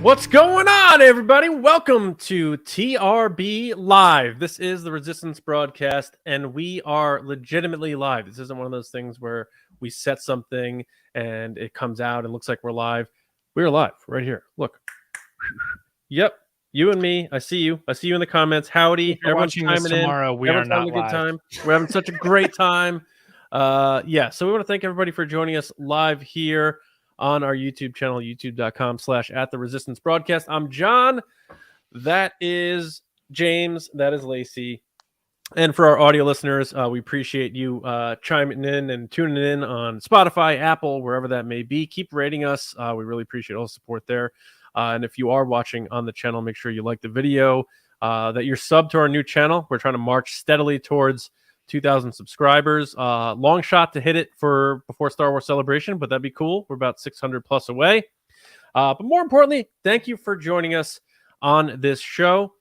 What's going on, everybody? Welcome to TRB Live. This is the Resistance broadcast, and we are legitimately live. This isn't one of those things where we set something and it comes out and looks like we're live. We're live right here. Look. Yep. You and me. I see you. I see you in the comments. Howdy. Everyone's chiming in. Tomorrow, we are not having a good time. We're having such a great time. Yeah. So we want to thank everybody for joining us live here on our YouTube channel, youtube.com/@theresistance-broadcast. I'm John. That is James. That is Lacey. And for our audio listeners, we appreciate you chiming in and tuning in on Spotify, Apple, wherever that may be. Keep rating us. We really appreciate all the support there. And if you are watching on the channel, make sure you like the video, that you're subbed to our new channel. We're trying to march steadily towards 2,000 subscribers. Long shot to hit it before Star Wars Celebration, but that'd be cool. We're about 600 plus away. But more importantly, thank you for joining us on this show.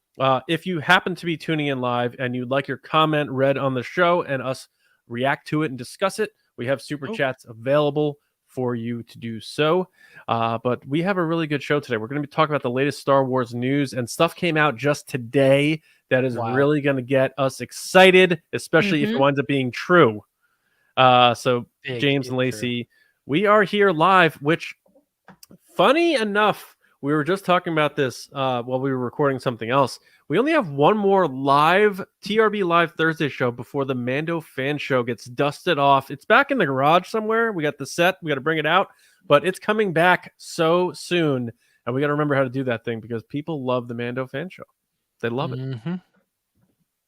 If you happen to be tuning in live and you'd like your comment read on the show and us react to it and discuss it, we have super chats available for you to do so. But we have a really good show today. We're going to be talking about the latest Star Wars news, and stuff came out just today that is really going to get us excited, especially if it winds up being true. So James and Lacey, we are here live, which, funny enough, we were just talking about this while we were recording something else. We only have one more live TRB Live Thursday show before the Mando fan show gets dusted off. It's back in the garage somewhere. We got the set. We got to bring it out, but it's coming back so soon. And we got to remember how to do that thing because people love the Mando fan show. They love it.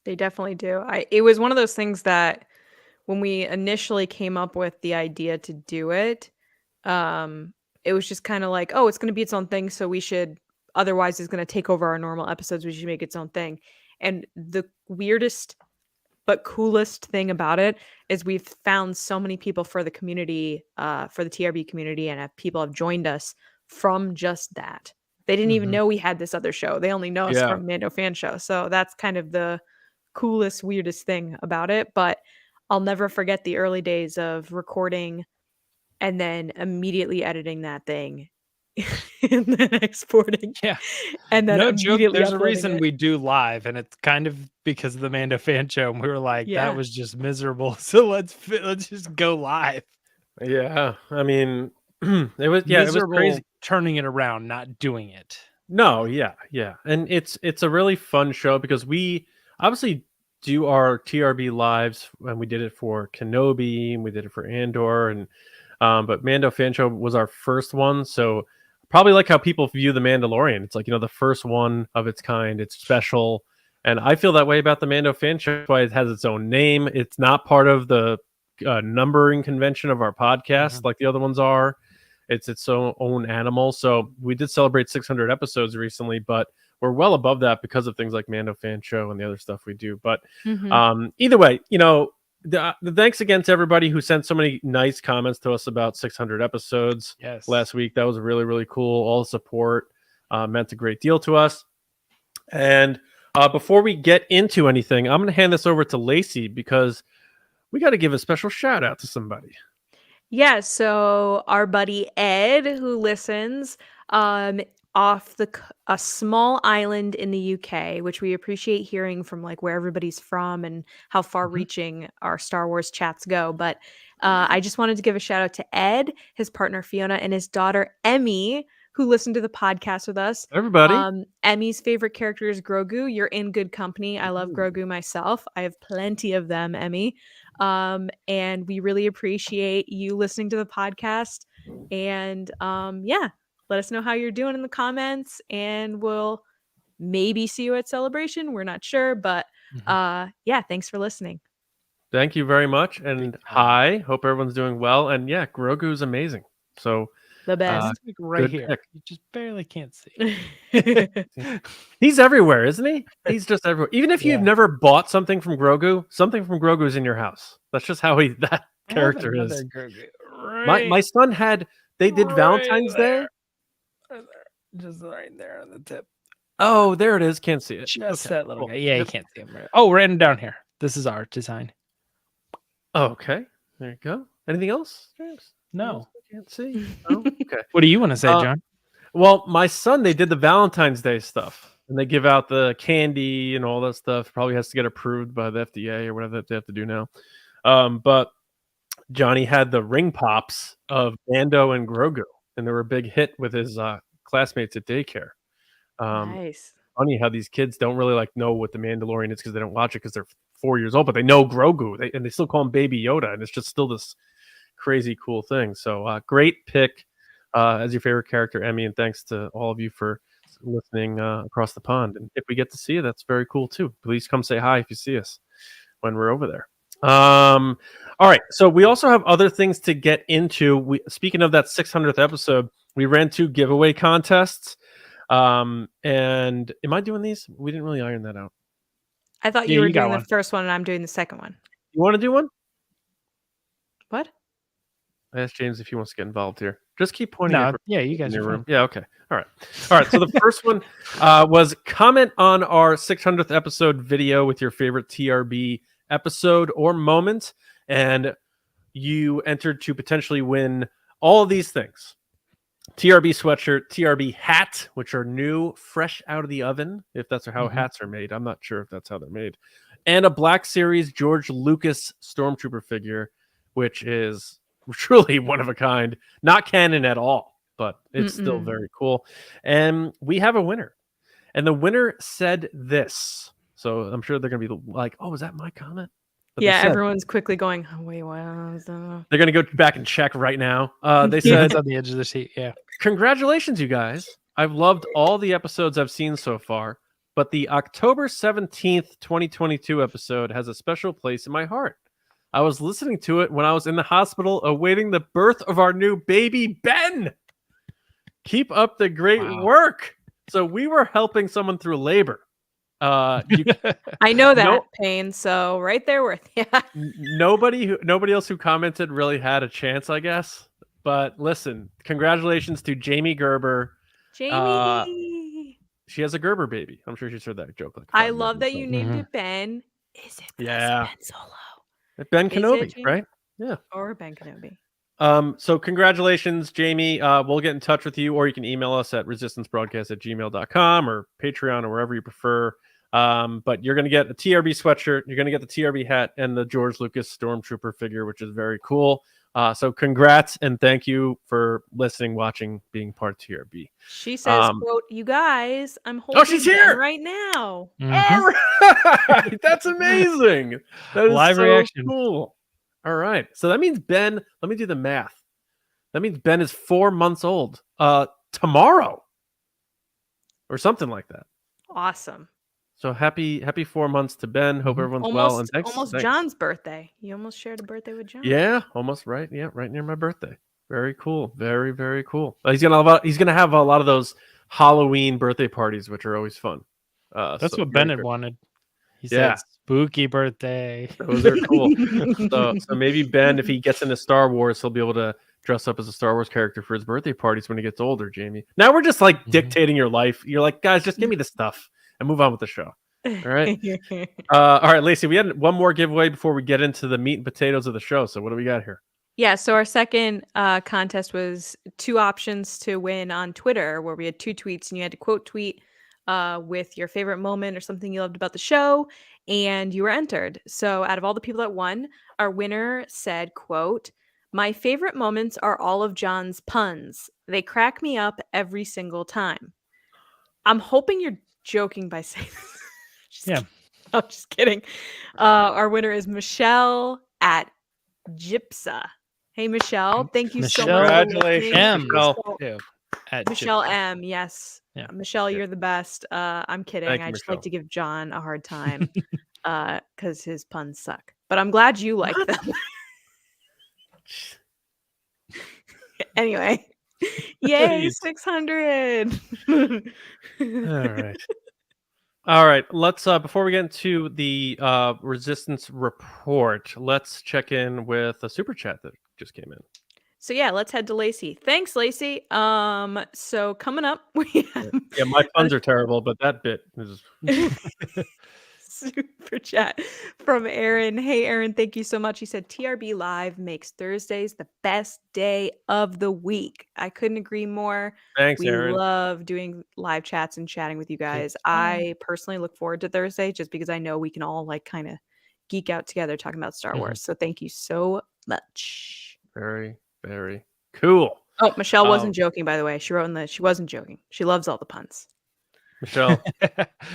They definitely do. It was one of those things that when we initially came up with the idea to do it, it was just kind of like, oh, it's going to be its own thing. So we should, otherwise it's going to take over our normal episodes. We should make its own thing. And the weirdest but coolest thing about it is we've found so many people for the community, for the TRB community, and people have joined us from just that. They didn't even know we had this other show. They only know us from Mando fan show. So that's kind of the coolest, weirdest thing about it. But I'll never forget the early days of recording and then immediately editing that thing and then exporting. Yeah. And then no joke, there's a uploading reason it. we do live, and it's kind of because of the Mando fan show. And we were like, that was just miserable. So let's just go live. Yeah. I mean, it was miserable, it was crazy turning it around, not doing it. No, yeah. And it's a really fun show because we obviously do our TRB lives, and we did it for Kenobi and we did it for Andor, and but Mando fan show was our first one. So probably like how people view the Mandalorian. It's like, the first one of its kind. It's special. And I feel that way about the Mando fan show. That's why it has its own name. It's not part of the numbering convention of our podcast like the other ones are. It's its own animal. So we did celebrate 600 episodes recently, but we're well above that because of things like Mando fan show and the other stuff we do. But either way, the thanks again to everybody who sent so many nice comments to us about 600 episodes last week. That was really, really cool. All the support meant a great deal to us. And before we get into anything, I'm going to hand this over to Lacey because we got to give a special shout out to somebody. Yeah, so our buddy Ed, who listens, off a small island in the UK, which we appreciate hearing from like where everybody's from and how far-reaching our Star Wars chats go. But I just wanted to give a shout out to Ed, his partner Fiona, and his daughter Emmy, who listened to the podcast with us. Everybody. Emmy's favorite character is Grogu. You're in good company. I love Grogu myself. I have plenty of them, Emmy. And we really appreciate you listening to the podcast. And let us know how you're doing in the comments, and we'll maybe see you at Celebration. We're not sure, but thanks for listening. Thank you very much. And hi, hope everyone's doing well. And yeah, Grogu's amazing. So the best. Right here. Pick. You just barely can't see. He's everywhere, isn't he? He's just everywhere. Even if you've never bought something from Grogu, something from Grogu is in your house. That's just how that character is. Right. My son had, they did Valentine's Day. Just right there on the tip. Oh, there it is. Can't see it. Just that little guy. Yeah, you can't see him. Right. Oh, random down here. This is our design. Okay. There you go. Anything else, James? No. Can't see. Oh, okay. What do you want to say, John? Well, my son, they did the Valentine's Day stuff, and they give out the candy and all that stuff. Probably has to get approved by the FDA or whatever they have to do now. But Johnny had the ring pops of Mando and Grogu, and they were a big hit with his classmates at daycare. Nice. Funny how these kids don't really like know what the Mandalorian is because they don't watch it because they're 4 years old, but they know Grogu, and they still call him Baby Yoda, and it's just still this crazy cool thing. So great pick as your favorite character, Emmy, and thanks to all of you for listening across the pond. And if we get to see you, that's very cool too. Please come say hi if you see us when we're over there. All right, so we also have other things to get into. Speaking of that 600th episode, we ran 2 giveaway contests. And am I doing these? We didn't really iron that out. I thought you were doing the first one and I'm doing the second one. You want to do one? What? I asked James if he wants to get involved here. Just keep pointing. Yeah, you guys in your are room. fine. Yeah, okay. All right. So the first one was comment on our 600th episode video with your favorite TRB episode or moment, and you entered to potentially win all of these things: TRB sweatshirt, TRB hat, which are new, fresh out of the oven, if that's how hats are made. I'm not sure if that's how they're made. And a Black Series George Lucas Stormtrooper figure, which is truly one of a kind. Not canon at all, but it's still very cool. And we have a winner. And the winner said this. So I'm sure they're going to be like, oh, is that my comment? But yeah, everyone's quickly going, oh, wait, what? They're going to go back and check right now. They It's said, on the edge of the seat. Yeah. congratulations, you guys. I've loved all the episodes I've seen so far, but the October 17th, 2022 episode has a special place in my heart. I was listening to it when I was in the hospital awaiting the birth of our new baby, Ben. Keep up the great work. So we were helping someone through labor. I know that pain, so right there with you. Nobody else who commented really had a chance, I guess. But listen, congratulations to Jamie Gerber. Jamie. She has a Gerber baby. I'm sure she's heard that joke. Like I love that you named it Ben. Is it Ben Solo? Ben Kenobi, right? Yeah. Or Ben Kenobi. So congratulations, Jamie. We'll get in touch with you, or you can email us at resistancebroadcast@gmail.com or Patreon or wherever you prefer. But you're going to get a TRB sweatshirt, you're going to get the TRB hat, and the George Lucas Stormtrooper figure, which is very cool. So congrats, and thank you for listening, watching, being part of TRB. She says, quote, you guys, I'm holding she's here right now. All right. That's amazing. That is live reaction. Cool. All right. So that means Ben, let me do the math. That means Ben is 4 months old tomorrow or something like that. Awesome. So happy 4 months to Ben. Hope everyone's well. And thanks. John's birthday. You almost shared a birthday with John. Yeah, almost right. Yeah, right near my birthday. Very cool. Very, very cool. He's gonna have a lot of those Halloween birthday parties, which are always fun. That's what Bennett wanted. He said spooky birthday. Those are cool. so maybe Ben, if he gets into Star Wars, he'll be able to dress up as a Star Wars character for his birthday parties when he gets older, Jamie. Now we're just like dictating your life. You're like, guys, just give me the stuff and move on with the show. All right. All right, Lacey, we had one more giveaway before we get into the meat and potatoes of the show. So what do we got here? Yeah, so our second contest was 2 options to win on Twitter, where we had 2 tweets and you had to quote tweet with your favorite moment or something you loved about the show, and you were entered. So out of all the people that won, our winner said, quote, my favorite moments are all of John's puns. They crack me up every single time. I'm hoping you're joking by saying this. I'm just kidding. Our winner is Michelle at Gypsa. Hey, Michelle. Thank you so much. Congratulations. Michelle M. Yes. Yeah. Michelle, you're the best. I'm kidding. I just like to give John a hard time because his puns suck. But I'm glad you like them. Anyway. Yay, 600. All right. Let's before we get into the resistance report, let's check in with a super chat that just came in. So yeah, let's head to Lacey. Thanks, Lacey. So coming up, we have... my puns are terrible, but that bit is super chat from Aaron. Hey, Aaron, thank you so much. He said TRB Live makes Thursdays the best day of the week. I couldn't agree more. Thanks, We Aaron. love doing live chats and chatting with you guys. I personally look forward to Thursday just because I know we can all like kind of geek out together talking about Star Wars. So thank you so much. Very, very cool. Oh, Michelle wasn't joking, by the way. She wrote in she wasn't joking. She loves all the puns. Michelle,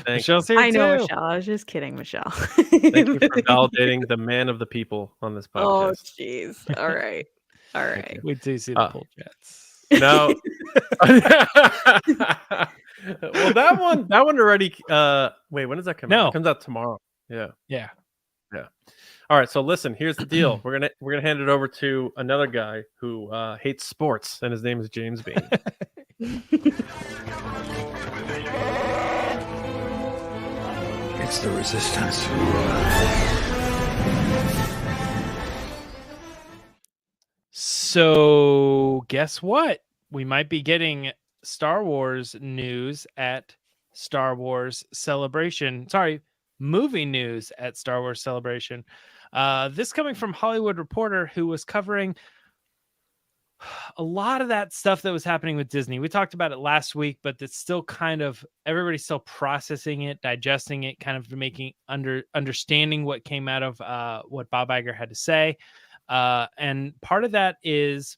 Michelle's here I know, too. Michelle. I was just kidding, Michelle. Thank you for validating the man of the people on this Oh, podcast. jeez. All right. All right. We do see the pull chats. No. Well, that one already. Wait, when does that come out? It comes out tomorrow. Yeah. Yeah. All right. So listen, here's the deal. We're gonna hand it over to another guy who hates sports, and his name is James Baney. It's the resistance. So guess what? We might be getting Star Wars news at Star Wars Celebration. Sorry, movie news at Star Wars Celebration. This coming from Hollywood Reporter, who was covering a lot of that stuff that was happening with Disney. We talked about it last week, but it's still kind of everybody's still processing it, digesting it, kind of making understanding what came out of what Bob Iger had to say. And part of that is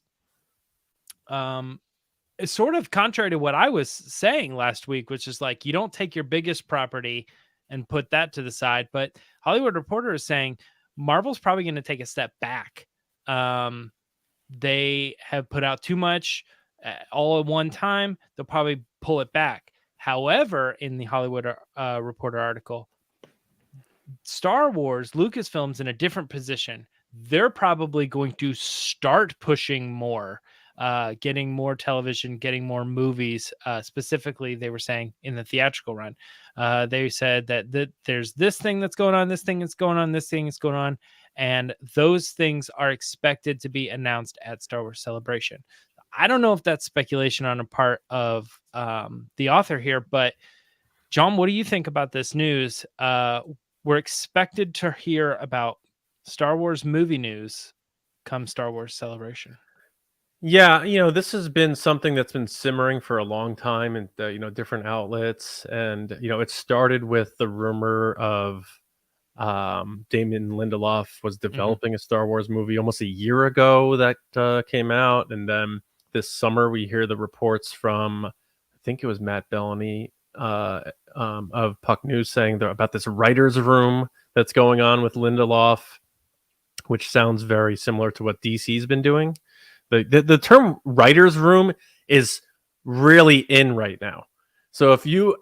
it's sort of contrary to what I was saying last week, which is like, you don't take your biggest property and put that to the side. But Hollywood Reporter is saying Marvel's probably going to take a step back. They have put out too much all at one time. They'll probably pull it back. However, in the Hollywood Reporter article, Star Wars, Lucasfilm's in a different position. They're probably going to start pushing more, getting more television, getting more movies. Specifically, they were saying in the theatrical run, they said that there's this thing that's going on, this thing that's going on, this thing is going on. And those things are expected to be announced at Star Wars Celebration. I don't know if that's speculation on a part of the author here, but John, what do you think about this news? We're expected to hear about Star Wars movie news come Star Wars Celebration. Yeah, this has been something that's been simmering for a long time in different outlets, and it started with the rumor of Damon Lindelof was developing a Star Wars movie almost a year ago that came out, and then this summer we hear the reports from, I think it was Matt Bellamy of Puck News saying about this writer's room that's going on with Lindelof, which sounds very similar to what DC's been doing. The term writer's room is really in right now. So if you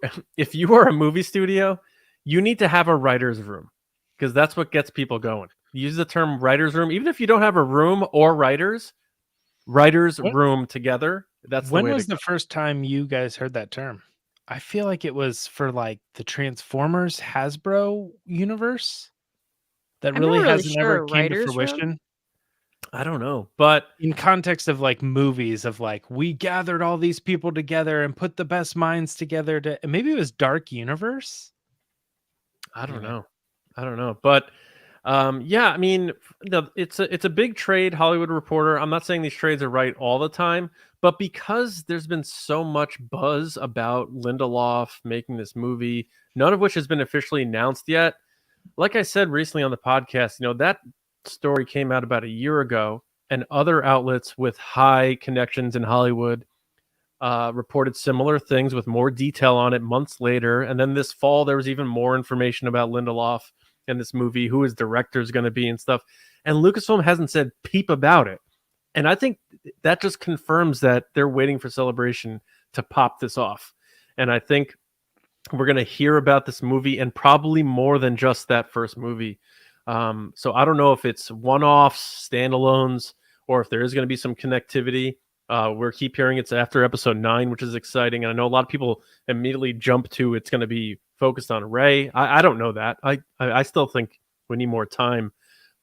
are a movie studio, you need to have a writer's room, because that's what gets people going. Use the term writer's room, even if you don't have a room or writer's room together. That's when was the first time you guys heard that term? I feel like it was for like the Transformers Hasbro universe. That really hasn't ever came to fruition. I don't know, but in context of like movies, of like, we gathered all these people together and put the best minds together to, maybe it was Dark Universe. I don't know, but yeah, I mean, it's a big trade. Hollywood Reporter. I'm not saying these trades are right all the time, but because there's been so much buzz about Lindelof making this movie, none of which has been officially announced yet. Like I said recently on the podcast, that story came out about a year ago, and other outlets with high connections in Hollywood reported similar things with more detail on it months later. And then this fall, there was even more information about Lindelof and this movie, who his director is going to be and stuff. And Lucasfilm hasn't said peep about it. And I think that just confirms that they're waiting for Celebration to pop this off. And I think we're going to hear about this movie, and probably more than just that first movie. So I don't know if it's one-offs, standalones, or if there is going to be some connectivity. We keep hearing it's after episode 9, which is exciting. And I know a lot of people immediately jump to it's going to be focused on Rey. I don't know that. I still think we need more time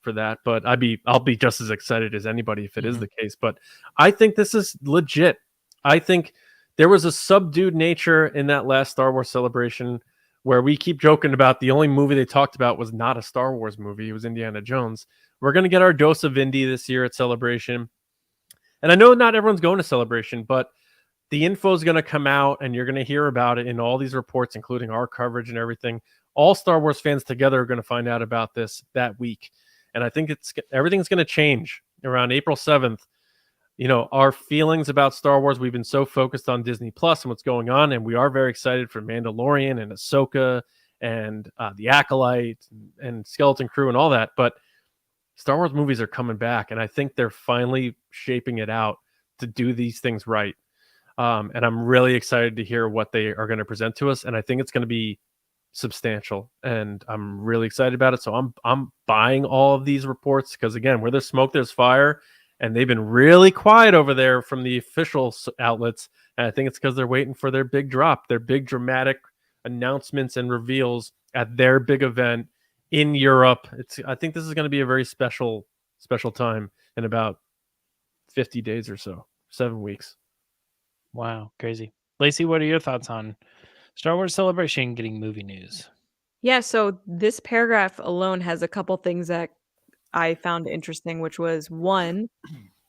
for that, but I'll be just as excited as anybody if it is the case. But I think this is legit. I think there was a subdued nature in that last Star Wars Celebration where we keep joking about the only movie they talked about was not a Star Wars movie. It was Indiana Jones. We're going to get our dose of Indy this year at Celebration. And I know not everyone's going to Celebration, but the info is going to come out and you're going to hear about it in all these reports, including our coverage and everything. All Star Wars fans together are going to find out about this that week. And I think everything's going to change around April 7th. You know, our feelings about Star Wars, we've been so focused on Disney Plus and what's going on, and we are very excited for Mandalorian and Ahsoka and The Acolyte and Skeleton Crew and all that. But Star Wars movies are coming back, and I think they're finally shaping it out to do these things right. And I'm really excited to hear what they are going to present to us, and I think it's going to be substantial, and I'm really excited about it. So I'm buying all of these reports because, again, where there's smoke, there's fire. And they've been really quiet over there from the official outlets. And I think it's because they're waiting for their big drop, their big dramatic announcements and reveals at their big event in Europe. I think this is going to be a very special time in about 50 days or so, 7 weeks. Wow, crazy. Lacey, what are your thoughts on Star Wars Celebration getting movie news? Yeah, so this paragraph alone has a couple things that I found interesting, which was one,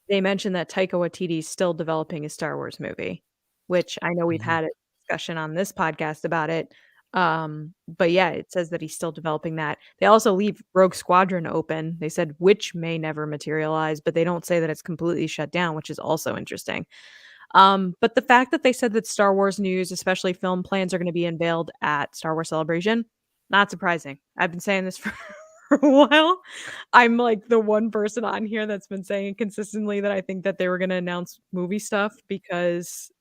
they mentioned that Taika Waititi is still developing a Star Wars movie, which I know we've had a discussion on this podcast about it. But yeah, it says that he's still developing that. They also leave Rogue Squadron open. They said which may never materialize, but they don't say that it's completely shut down, which is also interesting. But the fact that they said that Star Wars news, especially film plans, are going to be unveiled at Star Wars Celebration, not surprising. I've been saying this for a while. I'm like the one person on here that's been saying consistently that I think that they were going to announce movie stuff because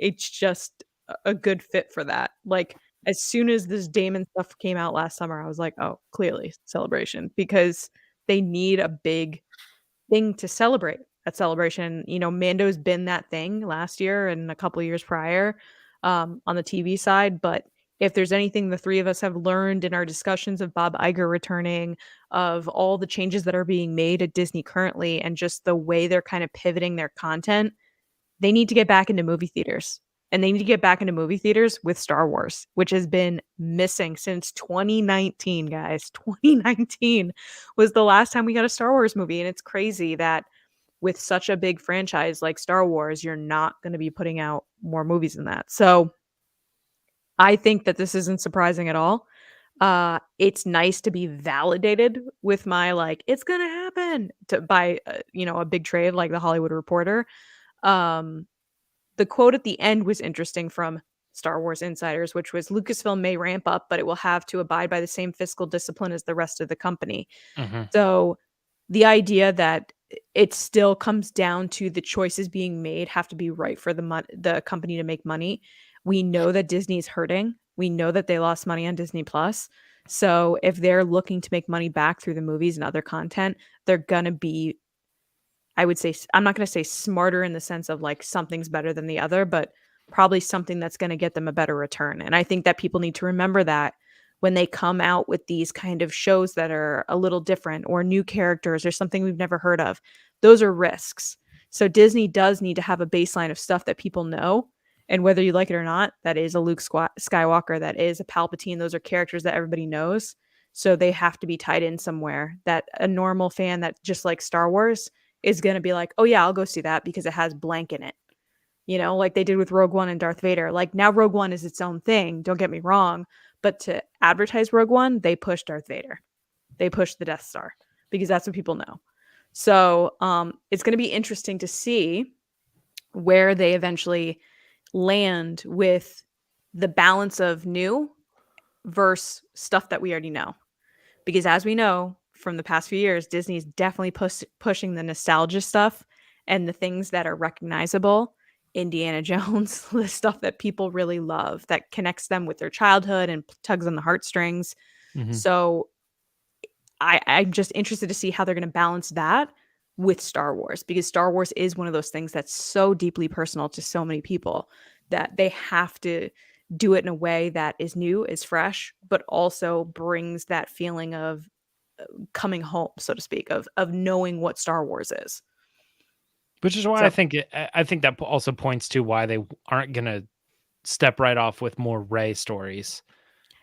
it's just a good fit for that. Like as soon as this Damon stuff came out last summer, I was like, oh, clearly Celebration, because they need a big thing to celebrate at Celebration. You know, Mando's been that thing last year and a couple of years prior on the TV side, but if there's anything the three of us have learned in our discussions of Bob Iger returning, of all the changes that are being made at Disney currently, and just the way they're kind of pivoting their content, they need to get back into movie theaters. And they need to get back into movie theaters with Star Wars, which has been missing since 2019, guys. 2019 was the last time we got a Star Wars movie. And it's crazy that with such a big franchise like Star Wars, you're not going to be putting out more movies than that. So I think that this isn't surprising at all. It's nice to be validated with my like it's gonna happen by a big trade like the Hollywood Reporter. The quote at the end was interesting from Star Wars insiders, which was Lucasfilm may ramp up, but it will have to abide by the same fiscal discipline as the rest of the company. So the idea that it still comes down to the choices being made have to be right for the company to make money. We know that Disney's hurting. We know that they lost money on Disney Plus. So if they're looking to make money back through the movies and other content, they're going to be, I would say, I'm not going to say smarter in the sense of like something's better than the other, but probably something that's going to get them a better return. And I think that people need to remember that when they come out with these kind of shows that are a little different or new characters or something we've never heard of, those are risks. So Disney does need to have a baseline of stuff that people know. And whether you like it or not, that is a Luke Skywalker, that is a Palpatine. Those are characters that everybody knows. So they have to be tied in somewhere that a normal fan that just likes Star Wars is going to be like, oh yeah, I'll go see that because it has blank in it. You know, like they did with Rogue One and Darth Vader. Like now Rogue One is its own thing. Don't get me wrong. But to advertise Rogue One, they pushed Darth Vader. They pushed the Death Star because that's what people know. So it's going to be interesting to see where they eventually land with the balance of new versus stuff that we already know. Because as we know from the past few years, Disney's definitely pushing the nostalgia stuff and the things that are recognizable. Indiana Jones, the stuff that people really love, that connects them with their childhood and tugs on the heartstrings. So I'm just interested to see how they're going to balance that with Star Wars, because Star Wars is one of those things that's so deeply personal to so many people that they have to do it in a way that is new, is fresh, but also brings that feeling of coming home, so to speak, of knowing what Star Wars is. Which is why I think that also points to why they aren't going to step right off with more Rey stories.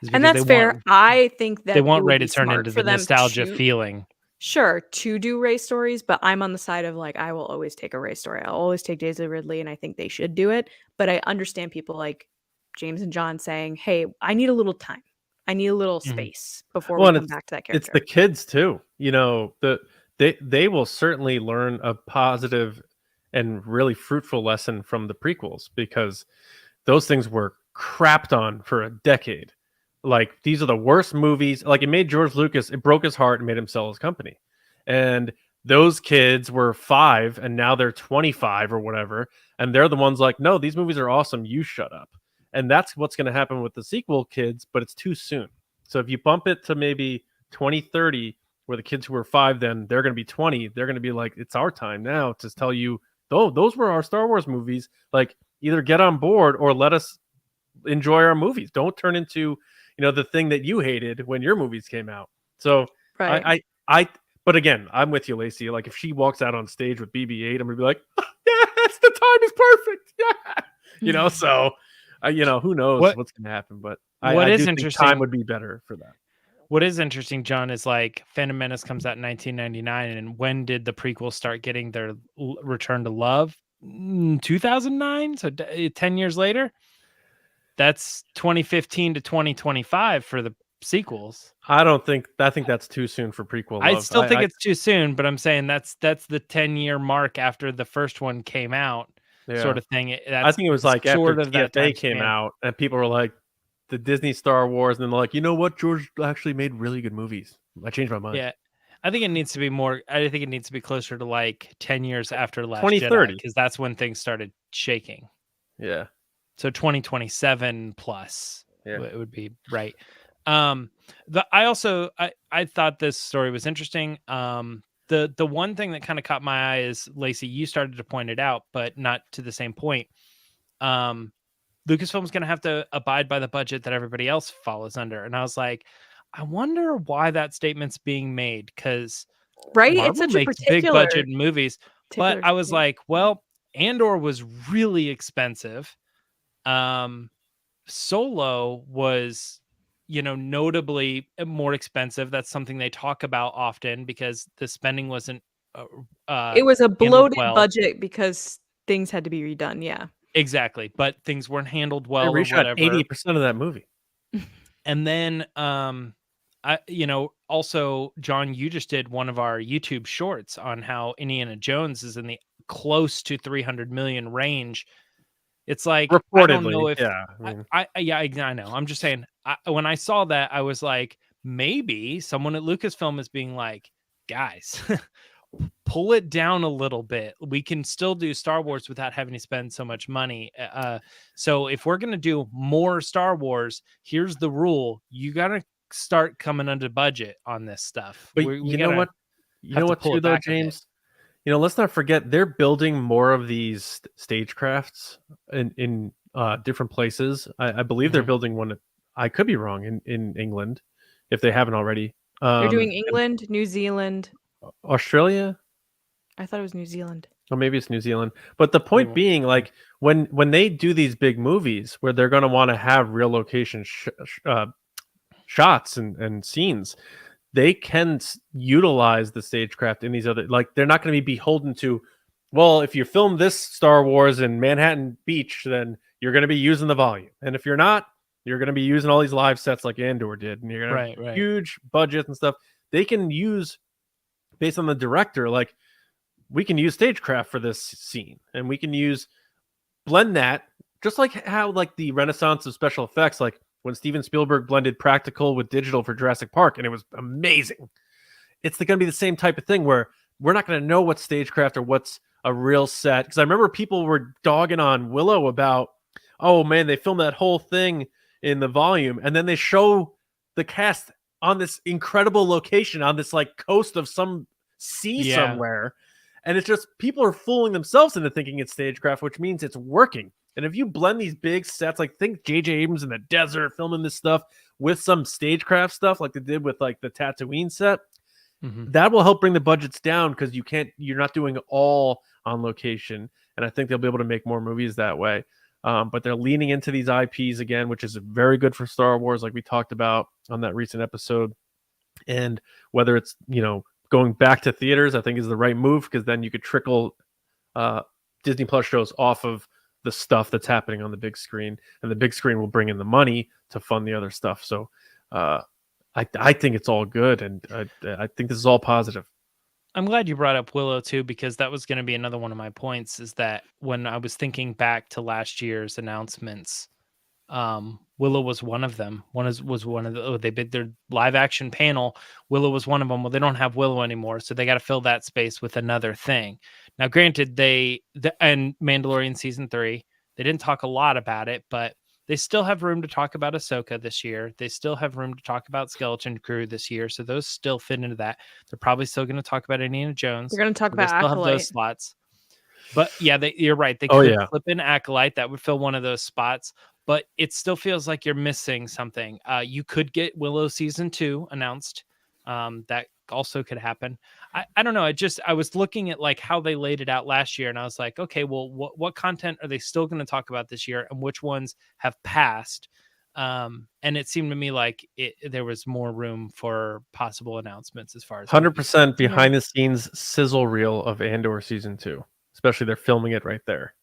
is And because that's fair. Want, I think that they it want would Ray be to turn smart into for the them nostalgia to, feeling. sure, to do Ray stories, but I'm on the side of like, I will always take a Ray story. I'll always take Daisy Ridley, and I think they should do it. But I understand people like James and John saying, hey, I need a little time. I need a little space before we and come back to that it's character. the kids too. You know, they will certainly learn a positive and really fruitful lesson from the prequels, because those things were crapped on for a decade. Like, these are the worst movies. Like, it made George Lucas, it broke his heart and made him sell his company. And those kids were 5 and now they're 25 or whatever. And they're the ones like, no, these movies are awesome. You shut up. And that's what's going to happen with the sequel kids, but it's too soon. So if you bump it to maybe 2030, where the kids who were 5 then, they're going to be 20, they're going to be like, it's our time now to tell you, oh, those were our Star Wars movies. Like, either get on board or let us enjoy our movies. Don't turn into, the thing that you hated when your movies came out. So Right. but again, I'm with you, Lacey. Like, if she walks out on stage with BB-8, I'm gonna be like, yes, the time is perfect. Yeah, so who knows what's gonna happen, but I do think time would be better for that. What is interesting, John, is like Phantom Menace comes out in 1999, and when did the prequels start getting their return to love? 2009, so 10 years later. That's 2015 to 2025 for the sequels. I think that's too soon for prequel love. I still think it's too soon, but I'm saying that's the 10-year mark after the first one came out, sort of thing. I think it was like after that TFA came out, and people were like, the Disney Star Wars, and then they're like, you know what, George actually made really good movies. I changed my mind. Yeah, I think it needs to be more. I think it needs to be closer to like 10 years after Last 2030, because that's when things started shaking. Yeah. So 2027 plus, it would be right. I thought this story was interesting. The one thing that kind of caught my eye is, Lacey, you started to point it out, but not to the same point. Lucasfilm's going to have to abide by the budget that everybody else follows under, and I was like, I wonder why that statement's being made, because Marvel it's such makes big budget movies, but I was like, well, Andor was really expensive. Solo was, notably more expensive. That's something they talk about often, because the spending wasn't it was a bloated budget because things had to be redone. Yeah, exactly. But things weren't handled well, or whatever. 80% of that movie. And then also, John, you just did one of our YouTube shorts on how Indiana Jones is in the close to 300 million range. It's like, reportedly, I don't know if, I know. I'm just saying, when I saw that, I was like, maybe someone at Lucasfilm is being like, guys, pull it down a little bit. We can still do Star Wars without having to spend so much money. So if we're going to do more Star Wars, here's the rule. You got to start coming under budget on this stuff. But you know what? You know what too, though, James? Let's not forget, they're building more of these stagecrafts in different places. I believe they're building one. I could be wrong, in England, if they haven't already. They're doing England, New Zealand, Australia. I thought it was New Zealand. Or maybe it's New Zealand. But the point being, like, when they do these big movies where they're going to want to have real location shots and scenes, they can utilize the stagecraft in these other, like, they're not going to be beholden to, well, if you film this Star Wars in Manhattan Beach, then you're going to be using the volume. And if you're not, you're going to be using all these live sets like Andor did. And you're going to have huge budgets and stuff. They can use, based on the director, like, we can use stagecraft for this scene, and we can blend that, just like how, like, the renaissance of special effects, like when Steven Spielberg blended practical with digital for Jurassic Park, and it was amazing. It's going to be the same type of thing where we're not going to know what's stagecraft or what's a real set. Because I remember people were dogging on Willow about, oh man, they filmed that whole thing in the volume, and then they show the cast on this incredible location on this, like, coast of some sea somewhere. And it's just, people are fooling themselves into thinking it's stagecraft, which means it's working. And if you blend these big sets, like, think J.J. Abrams in the desert filming this stuff with some stagecraft stuff, like they did with, like, the Tatooine set, that will help bring the budgets down, because you're not doing all on location. And I think they'll be able to make more movies that way. But they're leaning into these IPs again, which is very good for Star Wars, like we talked about on that recent episode. And whether it's, going back to theaters, I think is the right move, because then you could trickle Disney Plus shows off of the stuff that's happening on the big screen, and the big screen will bring in the money to fund the other stuff. So I think it's all good, and I think this is all positive. I'm glad you brought up Willow too, because that was going to be another one of my points, is that when I was thinking back to last year's announcements, Willow was one of them. Was one of the, they did their live action panel. Willow was one of them. Well, they don't have Willow anymore, so they got to fill that space with another thing. Now, granted, and Mandalorian season 3, they didn't talk a lot about it, but they still have room to talk about Ahsoka this year. They still have room to talk about Skeleton Crew this year, so those still fit into that. They're probably still going to talk about Indiana Jones. They're going to talk They about still have Acolyte. those slots. But yeah, you're right. They could flip in Acolyte. That would fill one of those spots. But it still feels like you're missing something. You could get Willow season 2 announced. That also could happen. I don't know. I was looking at like how they laid it out last year, and I was like, okay, well, what content are they still going to talk about this year, and which ones have passed? And it seemed to me like there was more room for possible announcements as far as 100% behind the scenes sizzle reel of Andor season 2. Especially they're filming it right there.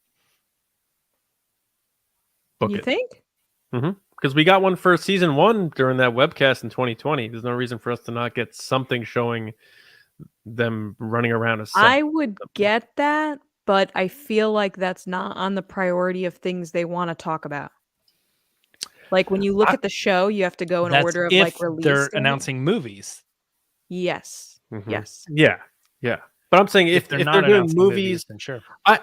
Book You it. think? Because we got one for season 1 during that webcast in 2020. There's no reason for us to not get something showing them running around a set. I would get that, but I feel like that's not on the priority of things they want to talk about. Like when you look at the show, you have to go in order of like release. They're date. announcing movies. Yes. Yes. Yeah. But I'm saying if they're doing movies, then sure.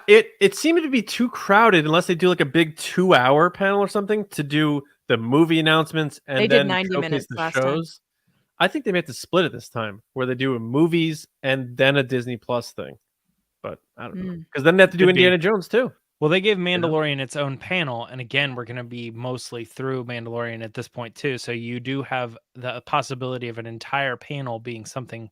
It seemed to be too crowded unless they do like a big 2-hour panel or something to do the movie announcements and They then did 90 showcase minutes the last time. shows. I think they may have to split it this time, where they do movies and then a Disney Plus thing. But I don't know, because then they have to do Could be. Indiana Jones too. Well, they gave Mandalorian its own panel, and again, we're going to be mostly through Mandalorian at this point too. So you do have the possibility of an entire panel being something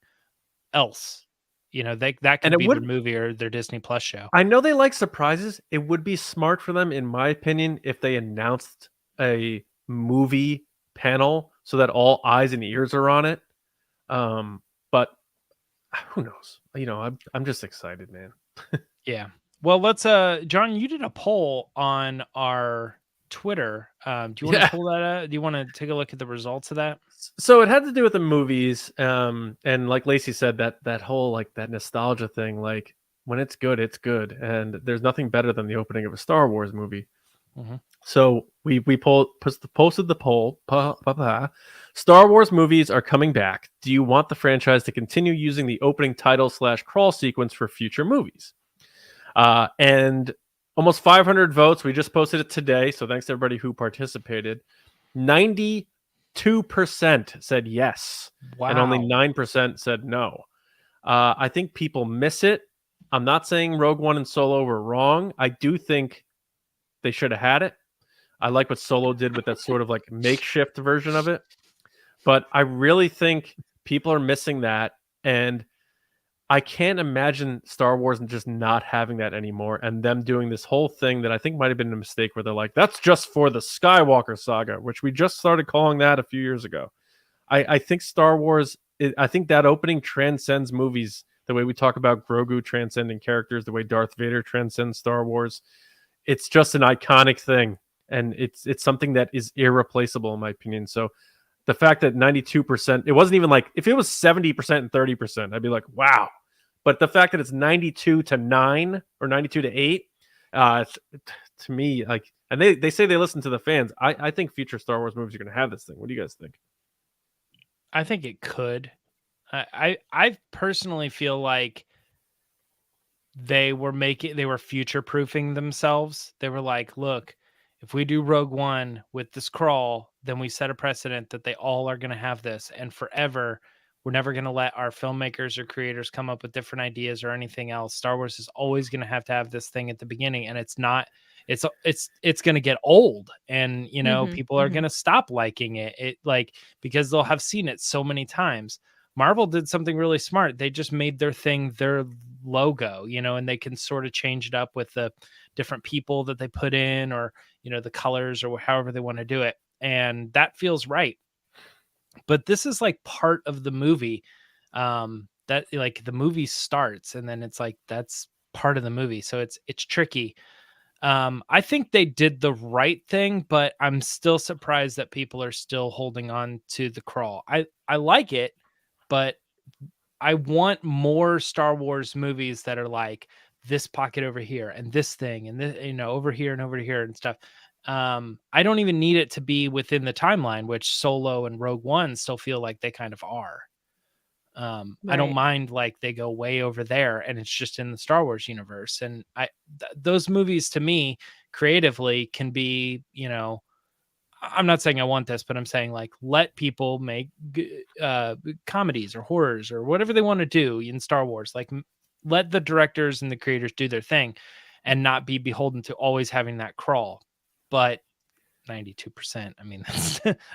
else. That could be their movie or their Disney Plus show. I know they like surprises. It would be smart for them, in my opinion, if they announced a movie panel so that all eyes and ears are on it. But who knows? I'm just excited, man. Yeah. Well, let's John, you did a poll on our Twitter. Do you want to pull that out? Do you want to take a look at the results of that? So it had to do with the movies, and like Lacey said, that whole like that nostalgia thing. Like when it's good, and there's nothing better than the opening of a Star Wars movie. So we posted the poll. Star Wars movies are coming back. Do you want the franchise to continue using the opening title / crawl sequence for future movies? And almost 500 votes. We just posted it today, so thanks to everybody who participated. 92% said yes, and only 9% said no. I think people miss it. I'm not saying Rogue One and Solo were wrong. I do think they should have had it. I like what Solo did with that sort of like makeshift version of it. But I really think people are missing that, and I can't imagine Star Wars just not having that anymore, and them doing this whole thing that I think might have been a mistake, where they're like, that's just for the Skywalker saga, which we just started calling that a few years ago. I think Star Wars, I think that opening transcends movies the way we talk about Grogu transcending characters, the way Darth Vader transcends Star Wars. It's just an iconic thing, and it's something that is irreplaceable in my opinion. So the fact that 92%, it wasn't even like, if it was 70% and 30%, I'd be like, wow. But the fact that it's 92-9 or 92-8, to me, like, and they say they listen to the fans. I think future Star Wars movies are going to have this thing. What do you guys think? I think it could. I personally feel like they were future proofing themselves. They were like, look, if we do Rogue One with this crawl, then we set a precedent that they all are going to have this, and forever. We're never going to let our filmmakers or creators come up with different ideas or anything else. Star Wars is always going to have this thing at the beginning, and it's going to get old, and people are going to stop liking it. Because they'll have seen it so many times. Marvel did something really smart. They just made their thing their logo, and they can sort of change it up with the different people that they put in, or the colors, or however they want to do it, and that feels right. But this is like part of the movie, that like the movie starts, and then it's like that's part of the movie, so it's tricky. I think they did the right thing, but I'm still surprised that people are still holding on to the crawl. I like it, but I want more Star Wars movies that are like this pocket over here and this thing and this, over here and over here and stuff. I don't even need it to be within the timeline, which Solo and Rogue One still feel like they kind of are. I don't Right. mind like they go way over there and it's just in the Star Wars universe. And those movies to me creatively can be, I'm not saying I want this, but I'm saying like let people make comedies or horrors or whatever they want to do in Star Wars. Like let the directors and the creators do their thing and not be beholden to always having that crawl. But 92%, I mean,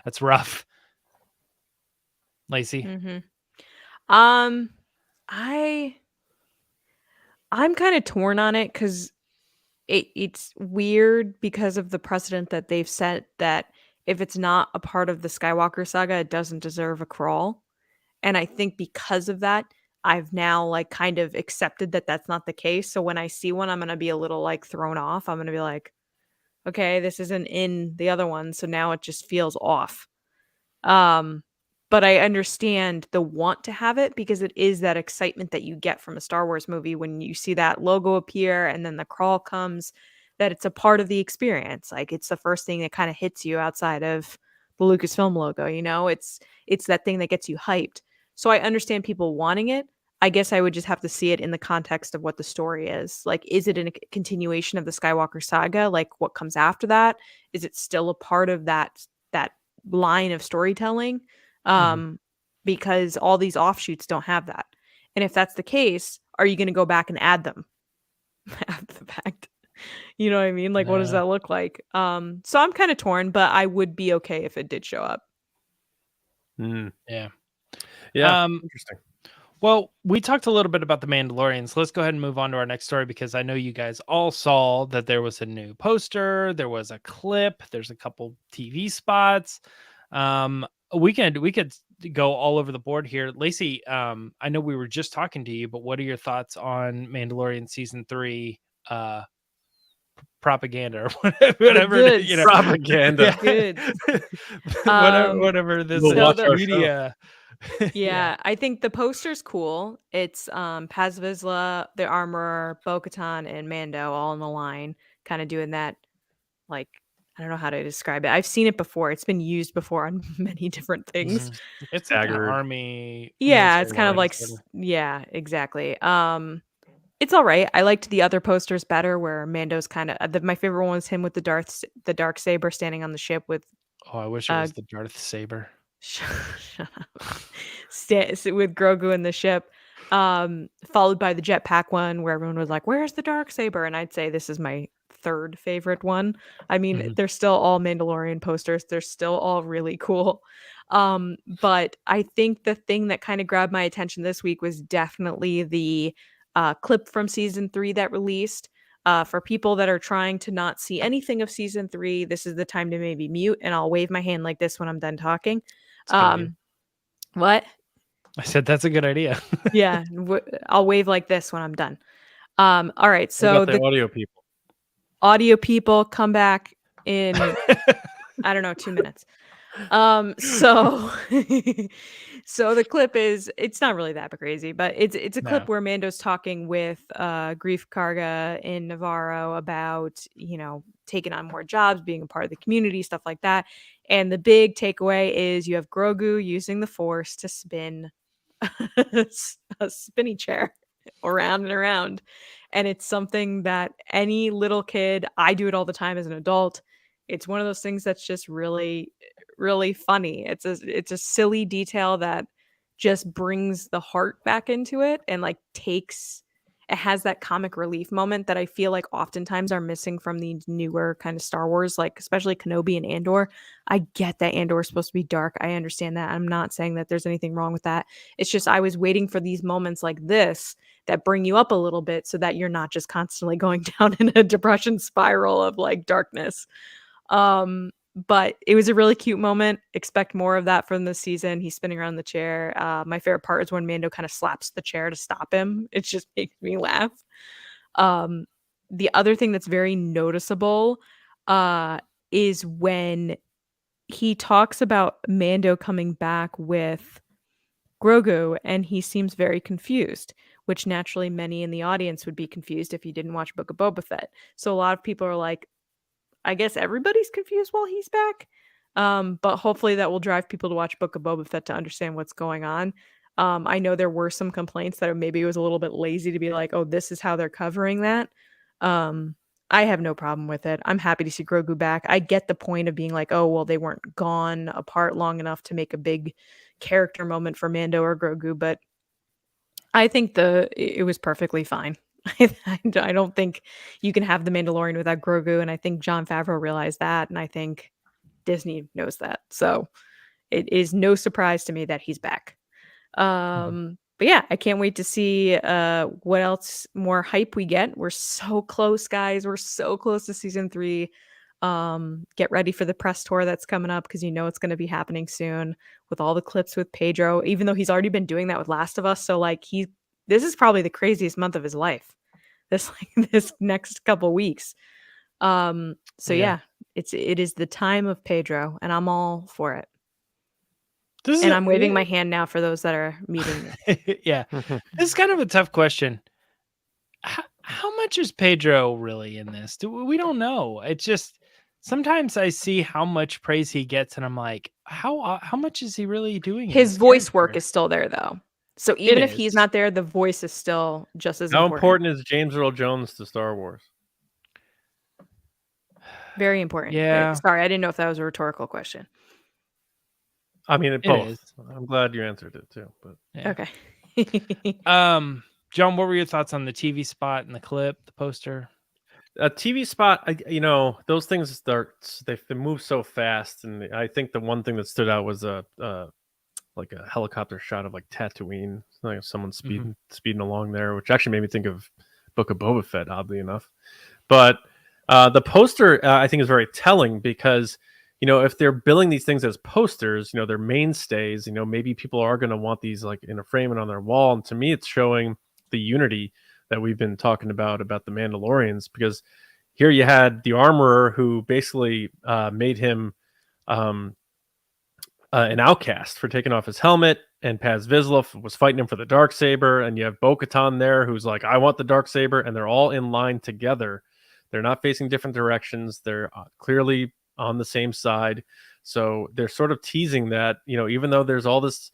that's rough. Lacey? Mm-hmm. I'm kind of torn on it because it's weird because of the precedent that they've set that if it's not a part of the Skywalker saga, it doesn't deserve a crawl. And I think because of that, I've now like kind of accepted that that's not the case. So when I see one, I'm going to be a little like thrown off. I'm going to be like, okay, this isn't in the other one. So now it just feels off. But I understand the want to have it because it is that excitement that you get from a Star Wars movie when you see that logo appear and then the crawl comes, that it's a part of the experience. Like it's the first thing that kind of hits you outside of the Lucasfilm logo, it's that thing that gets you hyped. So I understand people wanting it. I guess I would just have to see it in the context of what the story is. Like, is it a continuation of the Skywalker saga? Like what comes after that? Is it still a part of that line of storytelling? Because all these offshoots don't have that. And if that's the case, are you going to go back and add them after the fact? You know what I mean? Like, what does that look like? So I'm kind of torn, but I would be okay if it did show up. Yeah. Interesting. Well, we talked a little bit about the Mandalorian, so let's go ahead and move on to our next story because I know you guys all saw that there was a new poster, there was a clip, there's a couple TV spots. We could go all over the board here. Lacey, I know we were just talking to you, but what are your thoughts on Mandalorian season 3 propaganda or whatever it is, propaganda? Good. whatever this We'll watch our media. Yeah, I think the poster's cool. It's Paz Vizsla, the Armorer, Bo-Katan, and Mando all in the line, kind of doing that. Like, I don't know how to describe it. I've seen it before. It's been used before on many different things. It's like an Staggered. army. Yeah, it's military kind of line, like sort of. yeah, exactly. It's all right. I liked the other posters better where Mando's kind of my favorite one was him with the dark saber standing on the ship with Oh, I wish it was the Darth Saber. shut up. With Grogu in the ship. Followed by the jetpack one where everyone was like, "Where's the dark saber?" And I'd say this is my third favorite one. I mean, they're still all Mandalorian posters. They're still all really cool. But I think the thing that kind of grabbed my attention this week was definitely the clip from season 3 that released. For people that are trying to not see anything of season 3, this is the time to maybe mute, and I'll wave my hand like this when I'm done talking. What? I said that's a good idea. Yeah, I'll wave like this when I'm done. All right, so the audio people. Audio people come back in I don't know, 2 minutes. So so the clip it's not really that crazy, but it's a clip where Mando's talking with Grief Karga in Navarro about, taking on more jobs, being a part of the community, stuff like that. And the big takeaway is you have Grogu using the Force to spin a spinny chair around and around. And it's something that any little kid, I do it all the time as an adult. It's one of those things that's just really, really funny. It's a silly detail that just brings the heart back into it and like takes it has that comic relief moment that I feel like oftentimes are missing from these newer kind of Star Wars, like especially Kenobi and Andor. I get that Andor is supposed to be dark. I understand that. I'm not saying that there's anything wrong with that. It's just I was waiting for these moments like this that bring you up a little bit so that you're not just constantly going down in a depression spiral of like darkness. But it was a really cute moment. Expect more of that from this season. He's spinning around the chair. My favorite part is when Mando kind of slaps the chair to stop him. It just makes me laugh. The other thing that's very noticeable is when he talks about Mando coming back with Grogu, and he seems very confused, which naturally many in the audience would be confused if you didn't watch Book of Boba Fett. So a lot of people are like, I guess everybody's confused while he's back. But hopefully that will drive people to watch Book of Boba Fett to understand what's going on. I know there were some complaints that maybe it was a little bit lazy to be like, oh, this is how they're covering that. I have no problem with it. I'm happy to see Grogu back. I get the point of being like, oh, well, they weren't gone apart long enough to make a big character moment for Mando or Grogu, but I think it was perfectly fine. I don't think you can have the Mandalorian without Grogu, and I think Jon Favreau realized that, and I think Disney knows that. So it is no surprise to me that he's back. But yeah, I can't wait to see what else more hype we get. We're so close, guys. We're so close to season 3. Get ready for the press tour that's coming up because you know it's going to be happening soon with all the clips with Pedro, even though he's already been doing that with Last of Us. So like this is probably the craziest month of his life. This next couple weeks. So yeah, it is the time of Pedro, and I'm all for it. I'm waving my hand now for those that are meeting me. Yeah, this is kind of a tough question. How much is Pedro really in this? We don't know. It's just sometimes I see how much praise he gets, and I'm like, how much is he really doing? His voice work is still there, though. So even if he's not there, the voice is still just as important. How important is James Earl Jones to Star Wars? Very important. Yeah. Sorry, I didn't know if that was a rhetorical question. I mean, both. I'm glad you answered it too. But yeah. Okay. John, what were your thoughts on the TV spot and the clip, the poster? A TV spot, those things they move so fast, and I think the one thing that stood out was like a helicopter shot of like Tatooine, like someone speeding along there, which actually made me think of Book of Boba Fett, oddly enough. But the poster I think is very telling because if they're billing these things as posters, they're mainstays. Maybe people are going to want these like in a frame and on their wall. And to me, it's showing the unity that we've been talking about the Mandalorians, because here you had the armorer who basically made him an outcast for taking off his helmet, and Paz Vizsla was fighting him for the Darksaber, and you have Bo-Katan there who's like, I want the Darksaber, and they're all in line together. They're not facing different directions. They're clearly on the same side. So they're sort of teasing that, even though there's all this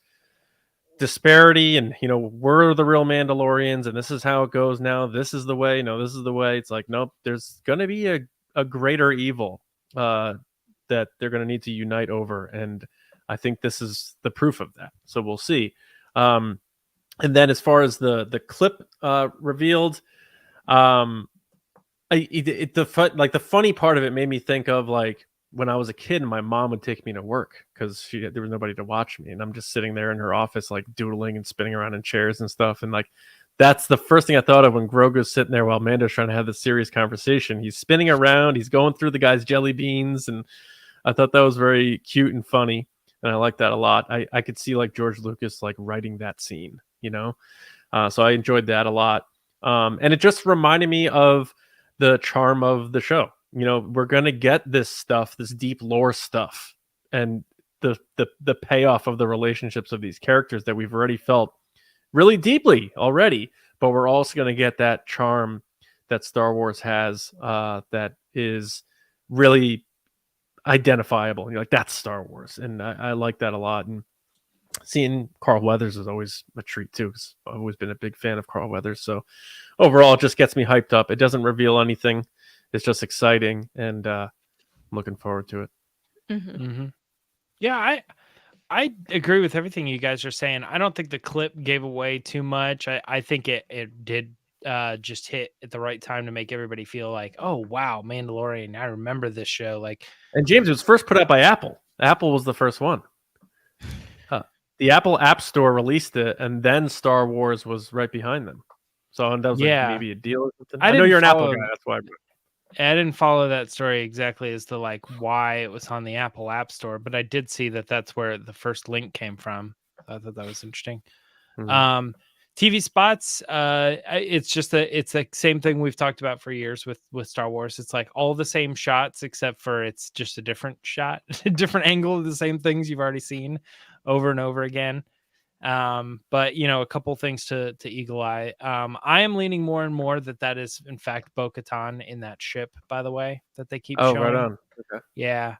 disparity and, we're the real Mandalorians and this is how it goes now. This is the way, this is the way. It's like, nope, there's going to be a greater evil that they're going to need to unite over. And I think this is the proof of that. So we'll see. And then as far as the clip revealed, the funny part of it made me think of like when I was a kid and my mom would take me to work because there was nobody to watch me, and I'm just sitting there in her office like doodling and spinning around in chairs and stuff, and like that's the first thing I thought of when Grogu's sitting there while Mando's trying to have this serious conversation. He's spinning around, he's going through the guy's jelly beans, and I thought that was very cute and funny, and I like that a lot. I could see like George Lucas like writing that scene, so I enjoyed that a lot, and it just reminded me of the charm of the show. We're gonna get this stuff, this deep lore stuff, and the payoff of the relationships of these characters that we've already felt really deeply already, but we're also gonna get that charm that Star Wars has that is really identifiable. You're like, that's Star Wars, and I like that a lot. And seeing Carl Weathers is always a treat too, because I've always been a big fan of Carl Weathers. So overall, it just gets me hyped up. It doesn't reveal anything. It's just exciting, and I'm looking forward to it. Yeah, I agree with everything you guys are saying. I don't think the clip gave away too much. I think it did just hit at the right time to make everybody feel like, oh wow, Mandalorian, I remember this show. Like, And James, it was first put out by Apple. Apple was the first one. The Apple App Store released it, and then Star Wars was right behind them. So that was Yeah. like maybe a deal or something. I I know didn't you're an Apple follow- guy, that's why. I didn't follow that story exactly as to like why it was on the Apple App Store, but I did see that that's where the first link came from. I thought that was interesting. Mhm. TV spots, it's the same thing we've talked about for years with Star Wars. It's like all the same shots, except for it's just a different shot, a different angle of the same things you've already seen over and over again. But you know, a couple things to eagle eye. I am leaning more and more that is in fact Bo-Katan in that ship, by the way, that they keep showing. Right on. Okay. Yeah.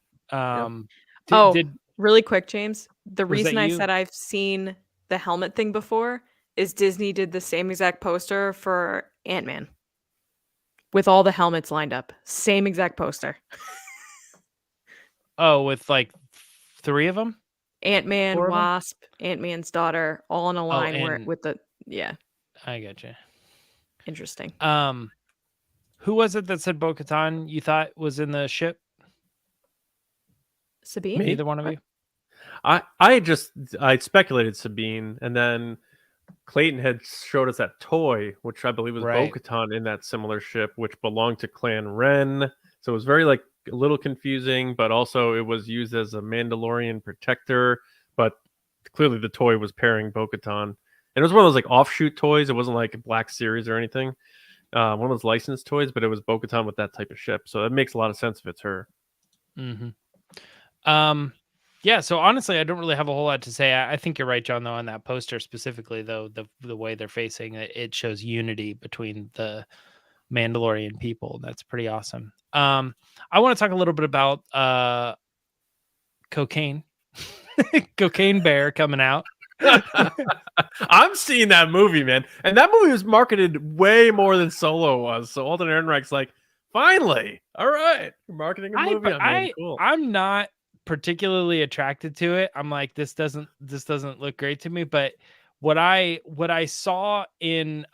Really quick, James. The Was that reason I you? said I've seen the helmet thing before is Disney did the same exact poster for Ant-Man with all the helmets lined up. Same exact poster. With like 3 of them? Ant-Man, 4 of 'em? Wasp, Ant-Man's daughter, all in a line where and- with the I gotcha. interesting. Who was it that said Bo-Katan you thought was in the ship? Sabine? Me? Either one of you? I speculated Sabine, and then Clayton had showed us that toy, which I believe was Right. Bo-Katan in that similar ship, which belonged to Clan Ren. So it was very like a little confusing, but also it was used as a Mandalorian protector. But clearly the toy was pairing Bo-Katan. And it was one of those like offshoot toys. It wasn't like a Black Series or anything. One of those licensed toys, but it was Bo-Katan with that type of ship. So that makes a lot of sense if it's her. Mm-hmm. Yeah, so honestly, I don't really have a whole lot to say. I think you're right, John, though, on that poster specifically, though, the way they're facing it, it shows unity between the Mandalorian people. That's pretty awesome. I want to talk a little bit about cocaine. Cocaine Bear coming out. I'm seeing that movie, man. And that movie was marketed way more than Solo was. So Alden Ehrenreich's like, finally, all right, you're marketing a movie. Cool. I'm not particularly attracted to it. I'm like, this doesn't look great to me. But what I saw in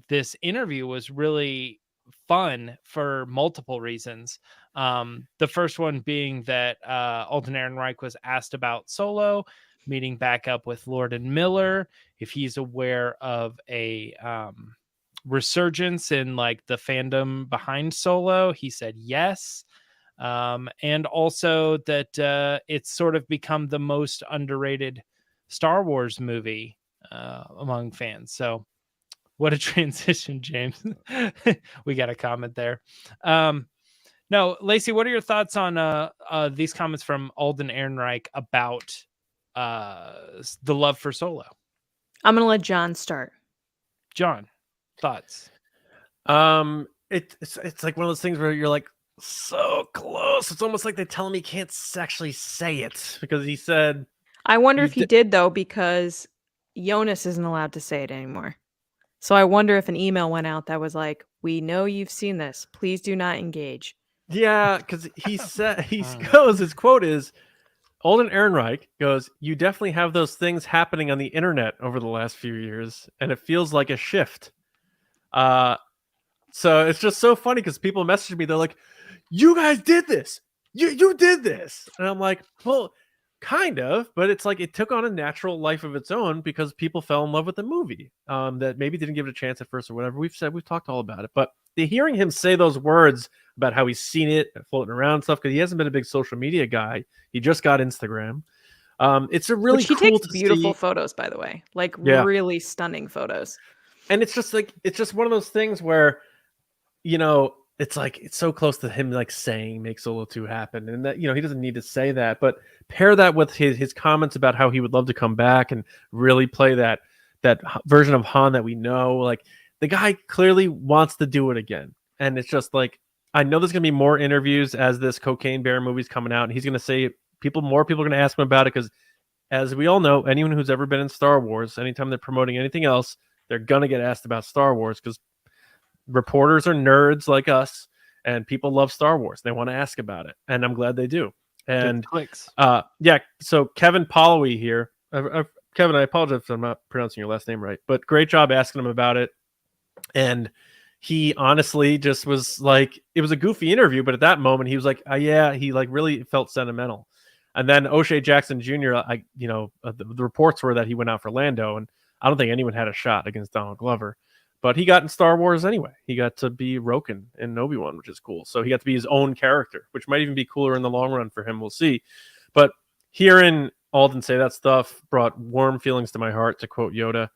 this interview was really fun for multiple reasons. The first one being that Alden Ehrenreich was asked about Solo, meeting back up with Lord and Miller, if he's aware of a resurgence in like the fandom behind Solo. He said yes. And also that it's sort of become the most underrated Star Wars movie among fans. So what a transition, James. We got a comment there. No, Lacey, what are your thoughts on these comments from Alden Ehrenreich about the love for Solo? I'm going to let John start. John, thoughts? It's like one of those things where you're like, so close. It's almost like they're telling me he can't actually say it because he said. I wonder if he did, though, because Jonas isn't allowed to say it anymore. So I wonder if an email went out that was like, we know you've seen this. Please do not engage. Yeah, because he said, his quote is, Alden Ehrenreich goes, you definitely have those things happening on the internet over the last few years, and it feels like a shift. So it's just so funny because people message me, they're like, you guys did this. You did this. And I'm like, well, kind of, but it's like it took on a natural life of its own because people fell in love with the movie that maybe didn't give it a chance at first or whatever. We've talked all about it. But hearing him say those words about how he's seen it floating around and stuff, because he hasn't been a big social media guy. He just got Instagram. It's a really he cool takes beautiful photos, by the way, like really stunning photos. And it's just one of those things where, you know, it's like it's so close to him like saying make Solo 2 happen, and that, you know, he doesn't need to say that, but pair that with his comments about how he would love to come back and really play that version of Han that we know. Like, the guy clearly wants to do it again, and it's just like, I know there's gonna be more interviews as this Cocaine Bear movie's coming out, and he's gonna say more people are gonna ask him about it, because as we all know, anyone who's ever been in Star Wars, anytime they're promoting anything else, they're gonna get asked about Star Wars, because reporters are nerds like us, and people love Star Wars. They want to ask about it, and I'm glad they do. And clicks. Yeah. So Kevin Polloway here, Kevin, I apologize if I'm not pronouncing your last name right, but great job asking him about it. And he honestly just was like, it was a goofy interview, but at that moment he was like, yeah, he like really felt sentimental. And then O'Shea Jackson Jr., the reports were that he went out for Lando, and I don't think anyone had a shot against Donald Glover. But he got in Star Wars anyway. He got to be Roken in Obi-Wan, which is cool. So he got to be his own character, which might even be cooler in the long run for him. We'll see. But hearing Alden say that stuff brought warm feelings to my heart, to quote Yoda.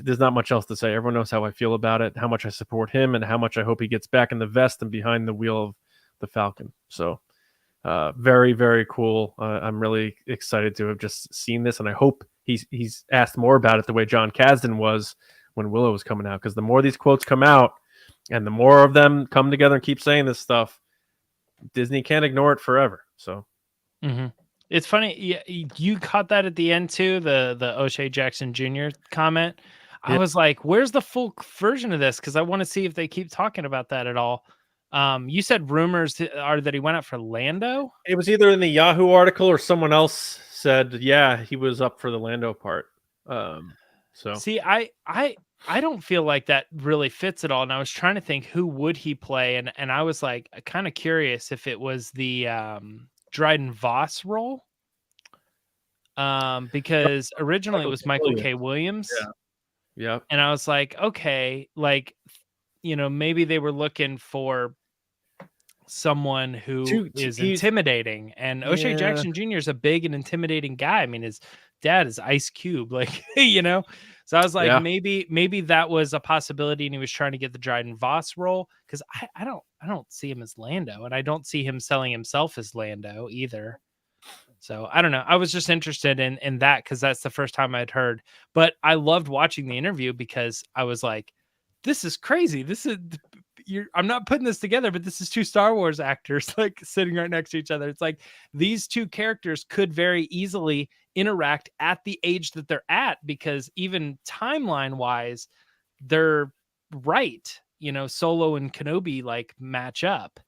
There's not much else to say. Everyone knows how I feel about it, how much I support him, and how much I hope he gets back in the vest and behind the wheel of the Falcon. So very, very cool. I'm really excited to have just seen this, and I hope he's asked more about it the way John Kasdan was when Willow was coming out, because the more these quotes come out and the more of them come together and keep saying this stuff, Disney can't ignore it forever. So it's funny, you caught that at the end too, the O'Shea Jackson Jr. comment. I was like, where's the full version of this? Because I want to see if they keep talking about that at all. You said rumors are that he went out for Lando. It was either in the Yahoo article or someone else said, yeah, he was up for the Lando part. So see, I don't feel like that really fits at all. And I was trying to think, who would he play? And I was like, kind of curious if it was the Dryden Voss role. Because originally it was Michael K. Williams. Yeah. And I was like, okay, like, maybe they were looking for someone who is intimidating. And O'Shea Jackson Jr. is a big and intimidating guy. I mean, his dad is Ice Cube, like, So I was like, maybe that was a possibility, and he was trying to get the Dryden Voss role, because I don't see him as Lando, and I don't see him selling himself as Lando either. So I don't know. I was just interested in that, because that's the first time I'd heard. But I loved watching the interview, because I was like, this is crazy. I'm not putting this together, but this is two Star Wars actors like sitting right next to each other. It's like these two characters could very easily interact at the age that they're at, because even timeline wise, they're right. Solo and Kenobi like match up.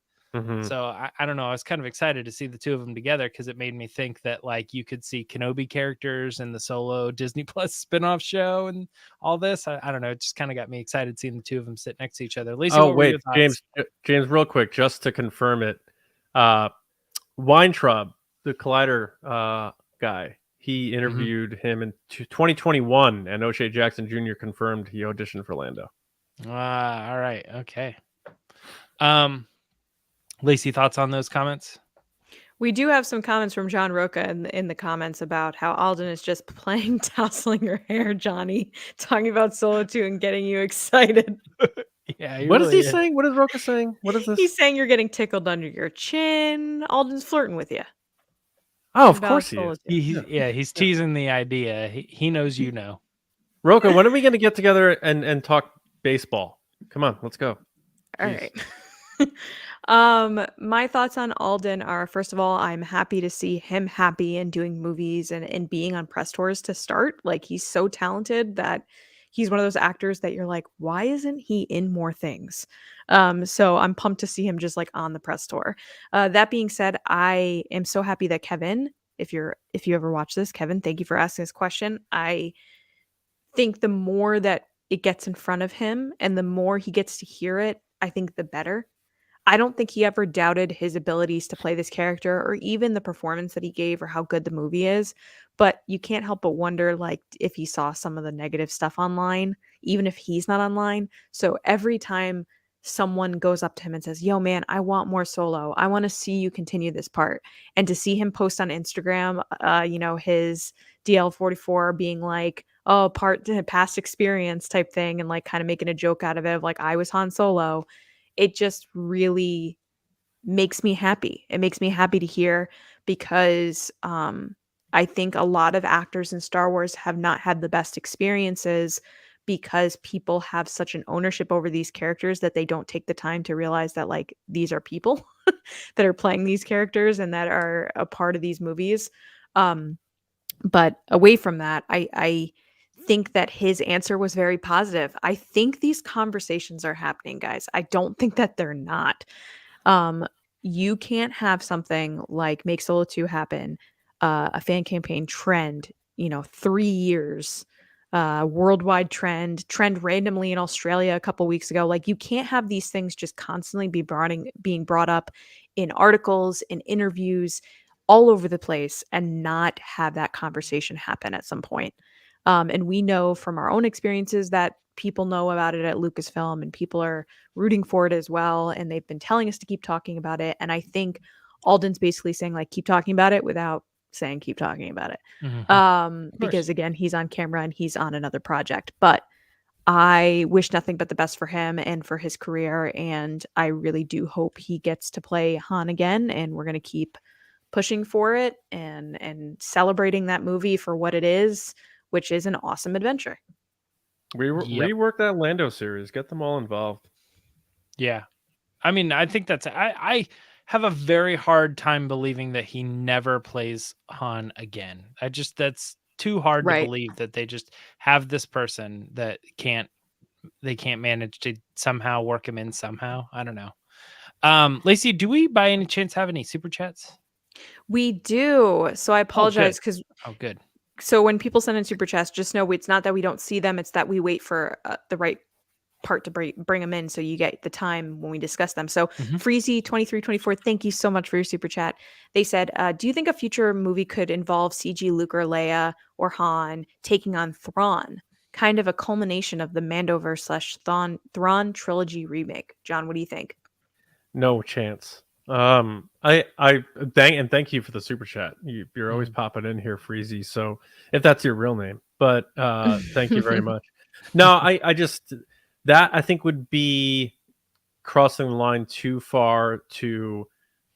So I don't know. I was kind of excited to see the two of them together, because it made me think that like you could see Kenobi characters in the Solo Disney Plus spinoff show and all this. I don't know. It just kind of got me excited seeing the two of them sit next to each other. Lacey, oh wait, James, real quick, just to confirm it, Weintraub, the Collider guy, he interviewed him in 2021, and O'Shea Jackson Jr. confirmed he auditioned for Lando. All right. Okay. Lacey, thoughts on those comments? We do have some comments from John Roca in the comments about how Alden is just playing tousling your hair, Johnny, talking about Solo 2 and getting you excited. Yeah. What is he saying? What is Roca saying? What is this? He's saying you're getting tickled under your chin. Alden's flirting with you. Oh, of course he is. He's teasing the idea. He knows you know. Roca, when are we going to get together and talk baseball? Come on, let's go. All right. My thoughts on Alden are, first of all, I'm happy to see him happy and doing movies and being on press tours to start. Like, he's so talented that he's one of those actors that you're like, why isn't he in more things? So I'm pumped to see him just like on the press tour. That being said, I am so happy that Kevin, if you ever watch this, Kevin, thank you for asking this question. I think the more that it gets in front of him and the more he gets to hear it, I think the better. I don't think he ever doubted his abilities to play this character or even the performance that he gave or how good the movie is. But you can't help but wonder, like, if he saw some of the negative stuff online, even if he's not online. So every time someone goes up to him and says, yo, man, I want more Solo. I want to see you continue this part. And to see him post on Instagram, his DL44 being like, oh, past experience type thing, and like kind of making a joke out of it of like, I was Han Solo. It just really makes me happy. It makes me happy to hear, because I think a lot of actors in Star Wars have not had the best experiences because people have such an ownership over these characters that they don't take the time to realize that like these are people that are playing these characters and that are a part of these movies. But away from that, I think that his answer was very positive. I think these conversations are happening, guys. I don't think that they're not. You can't have something like Make Solo 2 happen, a fan campaign trend, 3 years, worldwide trend randomly in Australia a couple weeks ago. Like, you can't have these things just constantly being brought up in articles, in interviews, all over the place, and not have that conversation happen at some point. And we know from our own experiences that people know about it at Lucasfilm, and people are rooting for it as well. And they've been telling us to keep talking about it. And I think Alden's basically saying, like, keep talking about it without saying keep talking about it. Because again, he's on camera and he's on another project. But I wish nothing but the best for him and for his career. And I really do hope he gets to play Han again. And we're going to keep pushing for it and celebrating that movie for what it is, which is an awesome adventure. Rework that Lando series. Get them all involved. Yeah. I mean, I think I have a very hard time believing that he never plays Han again. That's too hard to believe that they just have this person that they can't manage to somehow work him in somehow. I don't know. Lacey, do we by any chance have any super chats? We do. So I apologize because good. So when people send in super chats, just know it's not that we don't see them. It's that we wait for the right part to bring them in, so you get the time when we discuss them. So Freezy2324, thank you so much for your super chat. They said, do you think a future movie could involve CG Luke or Leia or Han taking on Thrawn? Kind of a culmination of the Mandoverse/Thrawn trilogy remake. John, what do you think? No chance. I thank you for the super chat. You're always popping in here, Freezy. So if that's your real name, but thank you very much. No, I just that I think would be crossing the line too far to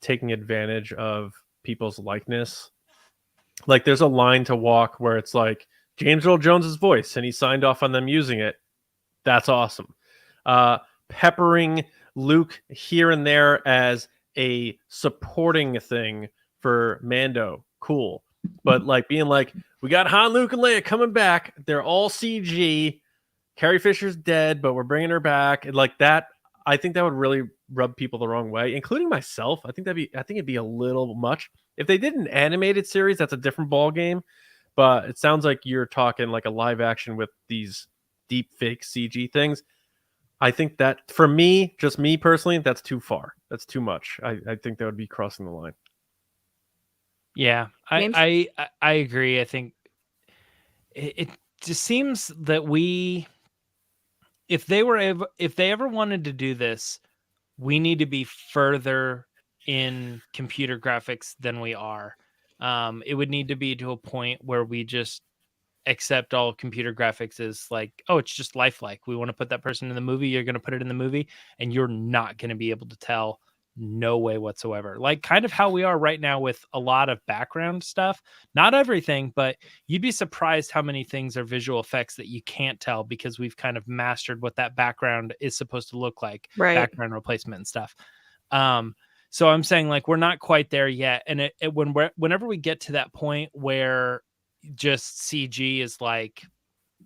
taking advantage of people's likeness. Like, there's a line to walk where it's like James Earl Jones's voice, and he signed off on them using it. That's awesome. Peppering Luke here and there as a supporting thing for Mando, cool. But like being like, we got Han, Luke, and Leia coming back. They're all CG. Carrie Fisher's dead, but we're bringing her back. And like that, I think that would really rub people the wrong way, including myself. I think it'd be a little much. If they did an animated series, that's a different ball game. But it sounds like you're talking like a live action with these deep fake CG things. I think that for me, just me personally, that's too far. That's too much. I think that would be crossing the line. Yeah, I agree. I think it just seems that if they ever wanted to do this, we need to be further in computer graphics than we are. It would need to be to a point where we just accept all computer graphics as like, oh, it's just lifelike. We want to put that person in the movie. You're going to put it in the movie, and you're not going to be able to tell. No way whatsoever. Like kind of how we are right now with a lot of background stuff. Not everything, but you'd be surprised how many things are visual effects that you can't tell because we've kind of mastered what that background is supposed to look like. Background replacement and stuff. So I'm saying like we're not quite there yet. And whenever we get to that point where just CG is like,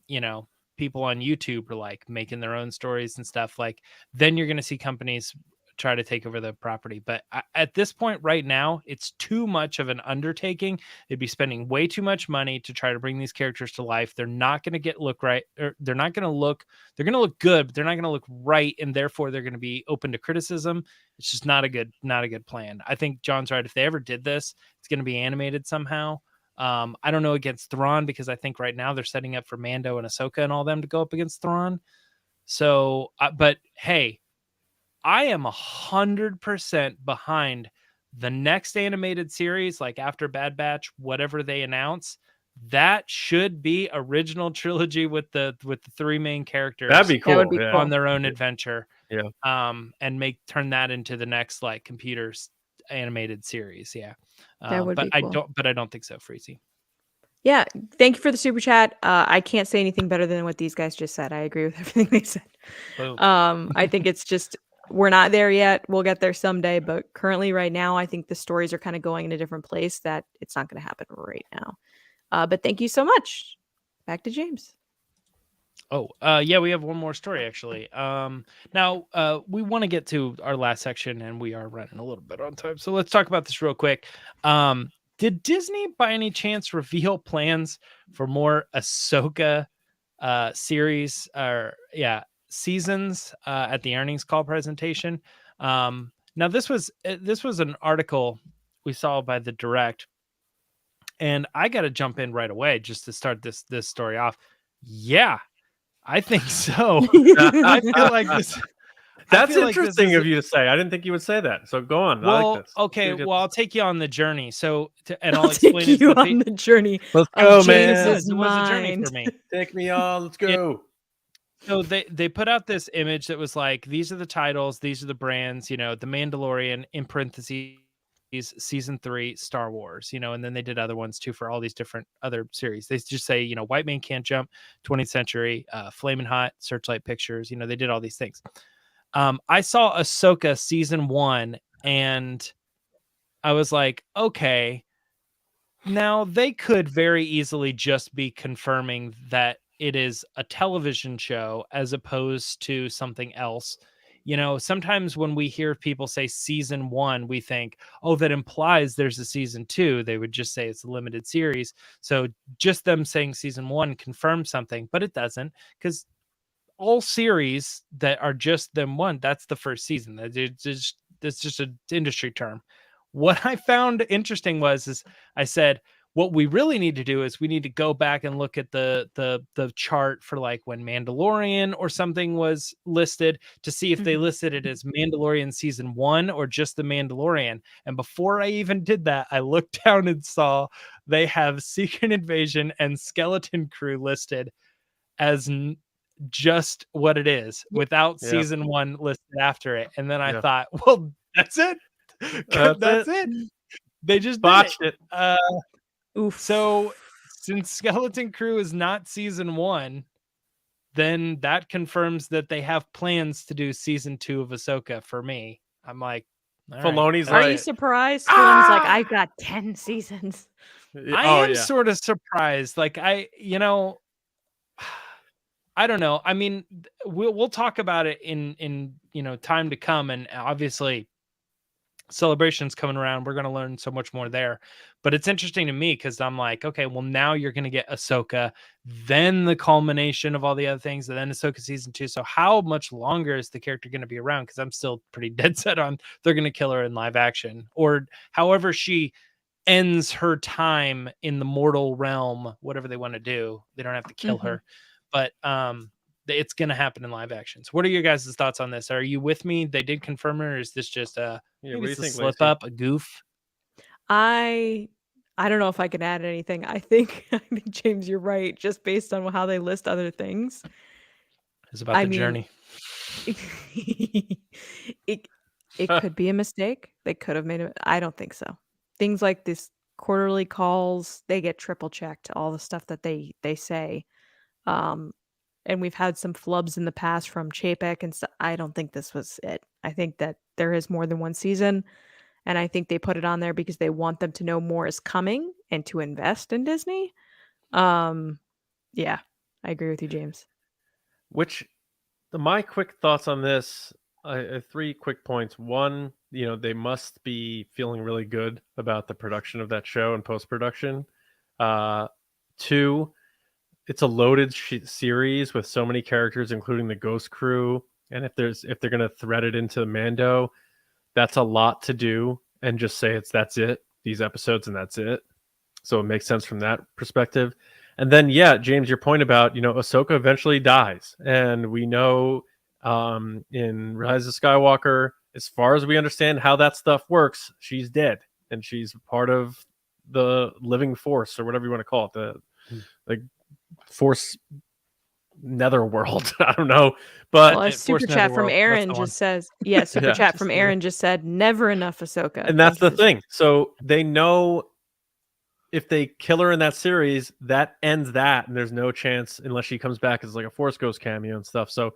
you know, people on YouTube are like making their own stories and stuff, like then you're going to see companies try to take over the property. But at this point right now, it's too much of an undertaking. They'd be spending way too much money to try to bring these characters to life. They're not going to look right, or they're going to look good, but they're not going to look right, and therefore they're going to be open to criticism. It's just not a good plan. I think John's right. If they ever did this, it's going to be animated somehow. I don't know against Thrawn, because I think right now they're setting up for Mando and Ahsoka and all them to go up against Thrawn. So, but hey, I am 100% behind the next animated series, like after Bad Batch, whatever they announce. That should be original trilogy with the three main characters. That'd be cool. That would be cool. On their own adventure. Yeah. And turn that into the next like computers animated series. Yeah. That would be cool. I don't think so, Freezy. Yeah, thank you for the super chat. I can't say anything better than what these guys just said. I agree with everything they said. I think it's just we're not there yet. We'll get there someday, but currently right now, I think the stories are kind of going in a different place that it's not going to happen right now. But thank you so much. Back to James. Yeah, we have one more story actually. Now we want to get to our last section, and we are running a little bit on time. So let's talk about this real quick. Did Disney by any chance reveal plans for more Ahsoka series or seasons at the earnings call presentation. Now this was an article we saw by the Direct, and I got to jump in right away just to start this story off. Yeah, I think so. I feel like this. That's interesting of you to say. I didn't think you would say that. So go on. Well, I like this. okay. Well, I'll take you on the journey. So, and I'll I'll explain take you on the journey. Let's of go, man. James's It was a journey for mind. me. Take me on. Let's go. So they put out this image that was like, these are the titles, these are the brands, The Mandalorian, in parentheses, season 3, Star Wars, and then they did other ones too for all these different other series. They just say, White Man Can't Jump, 20th Century, Flamin' Hot, Searchlight Pictures, they did all these things. I saw Ahsoka season 1 and I was like, okay, now they could very easily just be confirming that it is a television show as opposed to something else. Sometimes when we hear people say season 1, we think, oh, that implies there's a season 2. They would just say it's a limited series. So just them saying season 1 confirms something, but it doesn't, because all series that are just them one, that's the first season. That's just an industry term. What I found interesting is I said, what we really need to do is we need to go back and look at the chart for like when Mandalorian or something was listed to see if they listed it as Mandalorian season 1 or just the Mandalorian. And before I even did that, I looked down and saw they have Secret Invasion and Skeleton Crew listed as just what it is without season 1 listed after it. And then I thought, well, that's it. That's it. They just botched it. Oof. So since Skeleton Crew is not season 1, then that confirms that they have plans to do season 2 of Ahsoka for me. I'm like, Filoni's are like, you surprised? Filoni's like, I got 10 seasons. I am sort of surprised. Like I don't know. I mean, we'll talk about it in time to come, and obviously Celebration's coming around. We're going to learn so much more there. But it's interesting to me because I'm like, okay, well, now you're going to get Ahsoka, then the culmination of all the other things, and then Ahsoka season 2. So how much longer is the character going to be around? Because I'm still pretty dead set on they're going to kill her in live action, or however she ends her time in the mortal realm, whatever they want to do. They don't have to kill her, but it's going to happen in live action. So what are your guys' thoughts on this? Are you with me? They did confirm it, or is this just a slip up, a goof? I don't know if I can add anything. I think James, you're right. Just based on how they list other things, it's about the journey. It could be a mistake. They could have made it. I don't think so. Things like this quarterly calls, they get triple checked. All the stuff that they say, and we've had some flubs in the past from Chapek and stuff. I don't think this was it. I think that there is more than one season. And I think they put it on there because they want them to know more is coming and to invest in Disney. Yeah, I agree with you, James. My quick thoughts on this, 3 quick points. One, they must be feeling really good about the production of that show and post-production. 2, it's a loaded series with so many characters, including the Ghost Crew. And if they're going to thread it into Mando, that's a lot to do, and just say that's it, these episodes, and that's it. So it makes sense from that perspective. And then, James, your point about, Ahsoka eventually dies. And we know in Rise of Skywalker, as far as we understand how that stuff works, she's dead. And she's part of the living force, or whatever you want to call it, the force netherworld. I don't know, but a super chat from Aaron just says, chat from Aaron just said, never enough Ahsoka. And that's the thing. So they know if they kill her in that series, that ends that, and there's no chance unless she comes back as like a Force Ghost cameo and stuff. So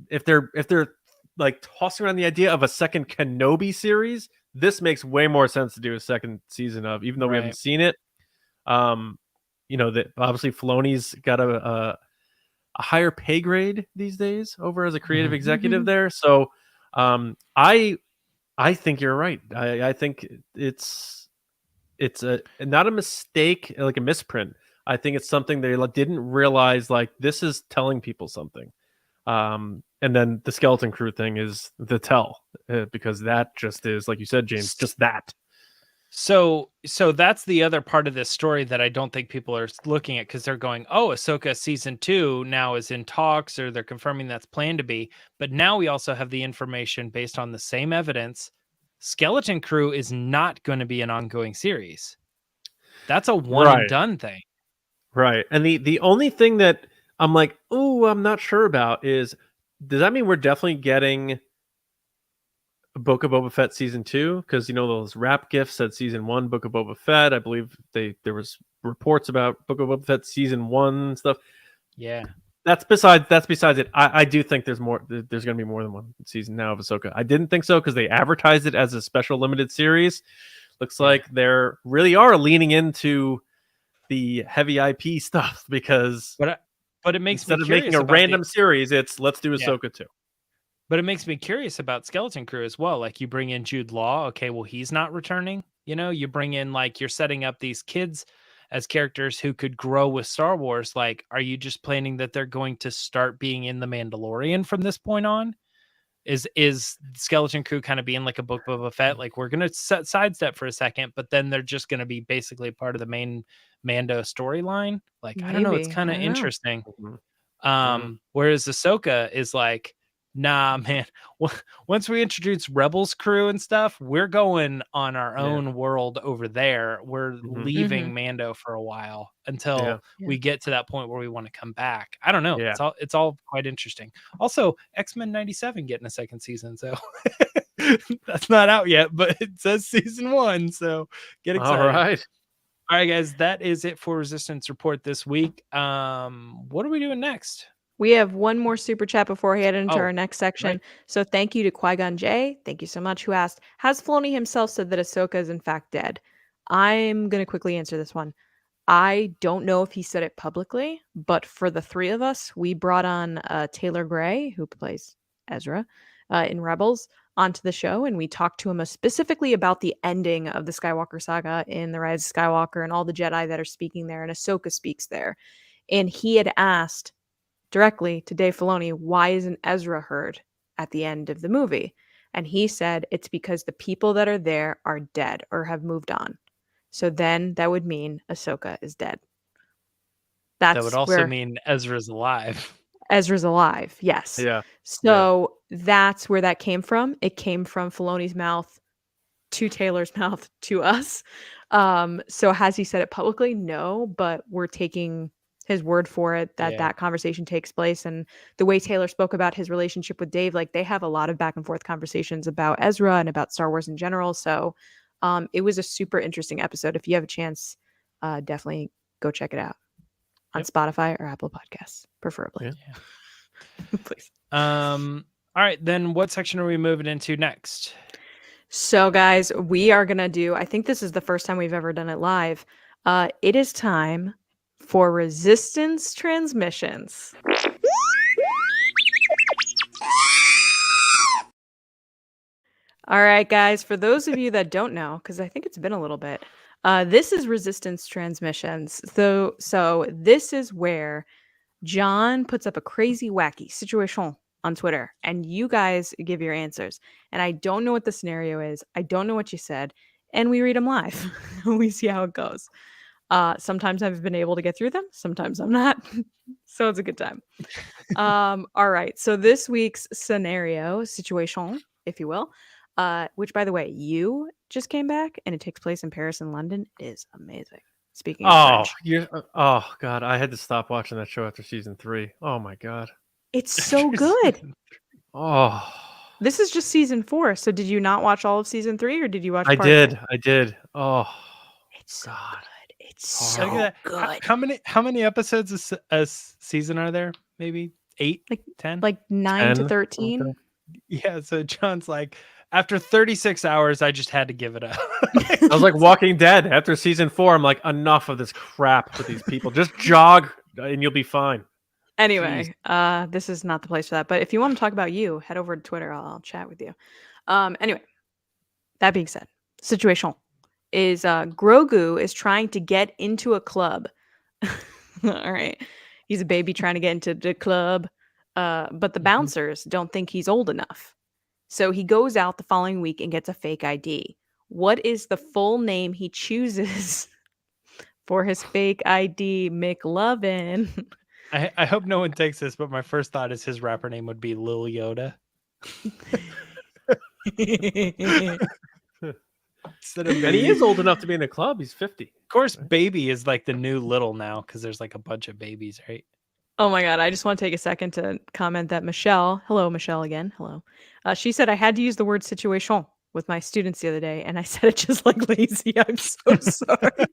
if they're like tossing around the idea of a second Kenobi series, this makes way more sense to do a second season of, even though we haven't seen it. That obviously Filoni's got a higher pay grade these days over as a creative executive there. So I think you're right. I think it's not a mistake, like a misprint. I think it's something they didn't realize, like, this is telling people something. And then the skeleton crew thing is the tell, because that just is, like you said, James, just that. So that's the other part of this story that I don't think people are looking at, because they're going, oh, Ahsoka season 2 now is in talks, or they're confirming that's planned to be. But now we also have the information based on the same evidence. Skeleton Crew is not going to be an ongoing series. That's a one and done thing. Right. And the only thing that I'm like, oh, I'm not sure about is, does that mean we're definitely getting Book of Boba Fett season 2? Because, you know, those rap gifts said season 1 Book of Boba Fett. I believe there was reports about Book of Boba Fett season 1 stuff. Yeah. That's besides it. I do think there's more. There's going to be more than one season now of Ahsoka. I didn't think so because they advertised it as a special limited series. Looks like they're really are leaning into the heavy IP stuff, because but it makes instead me of making a random series, it's let's do Ahsoka too. But it makes me curious about Skeleton Crew as well. Like, you bring in Jude Law. Okay, well, he's not returning. You know, you bring in, like, you're setting up these kids as characters who could grow with Star Wars. Like, are you just planning that they're going to start being in The Mandalorian from this point on? Is Skeleton Crew kind of being like a Book of Boba Fett? Like, we're going to sidestep for a second, but then they're just going to be basically part of the main Mando storyline. Like, I don't know. It's kind of interesting. Whereas Ahsoka is like, nah, man, once we introduce Rebels crew and stuff, we're going on our own world over there. We're leaving Mando for a while until we get to that point where we want to come back. I don't know. It's all quite interesting. Also, X-Men 97 getting a second season, so that's not out yet, but it says season 1, so get excited. All right, guys, that is it for Resistance Report this week. What are we doing next? We have one more super chat before we head into our next section. Right. So thank you to Qui-Gon J. Thank you so much. Who asked, has Filoni himself said that Ahsoka is in fact dead? I'm going to quickly answer this one. I don't know if he said it publicly, but for the three of us, we brought on Taylor Gray, who plays Ezra in Rebels, onto the show, and we talked to him specifically about the ending of the Skywalker saga in The Rise of Skywalker and all the Jedi that are speaking there, and Ahsoka speaks there. And he had asked directly to Dave Filoni, why isn't Ezra heard at the end of the movie? And he said it's because the people that are there are dead or have moved on. So then that would mean Ahsoka is dead. That would also mean Ezra's alive. Ezra's alive, yes. Yeah. So that's where that came from. It came from Filoni's mouth to Taylor's mouth to us. So has he said it publicly? No, but we're taking his word for it that that conversation takes place. And the way Taylor spoke about his relationship with Dave, like, they have a lot of back and forth conversations about Ezra and about Star Wars in general. So it was a super interesting episode. If you have a chance, definitely go check it out on Spotify or Apple Podcasts, preferably. Please. All right, then what section are we moving into next? So guys, we are going to do, I think this is the first time we've ever done it live. It is time for Resistance Transmissions. All right, guys, for those of you that don't know, because I think it's been a little bit, this is Resistance Transmissions. So this is where John puts up a crazy, wacky situation on Twitter, and you guys give your answers. And I don't know what the scenario is. I don't know what you said. And we read them live. We see how it goes. Sometimes I've been able to get through them. Sometimes I'm not. So it's a good time. All right. So this week's situation, if you will, which, by the way, you just came back and it takes place in Paris and London, is amazing. Speaking of French. Oh God, I had to stop watching that show after season 3. Oh my God. It's so good. This is just season 4. So did you not watch all of season 3, or did you watch I part 3? did. Oh, it's so God. good. It's so good. How many episodes a season are there? Maybe 8, 10? Like 9 to 13. Okay. Yeah, so John's like, after 36 hours, I just had to give it up. I was like Walking Dead. After season 4, I'm like, enough of this crap with these people. Just jog and you'll be fine. Anyway, this is not the place for that. But if you want to talk about you, head over to Twitter. I'll chat with you. Anyway, that being said, situation is Grogu is trying to get into a club All right. He's a baby trying to get into the club. But the bouncers don't think he's old enough. So he goes out the following week and gets a fake ID. What is the full name he chooses for his fake ID, McLovin? I hope no one takes this, but my first thought is his rapper name would be Lil Yoda. Instead of And he is old enough to be in a club. He's 50. Of course, baby is like the new little now because there's like a bunch of babies, right? Oh my God. I just want to take a second to comment that hello, Michelle again. Hello. She said, I had to use the word situation with my students the other day, and I said it just like lazy. I'm so sorry.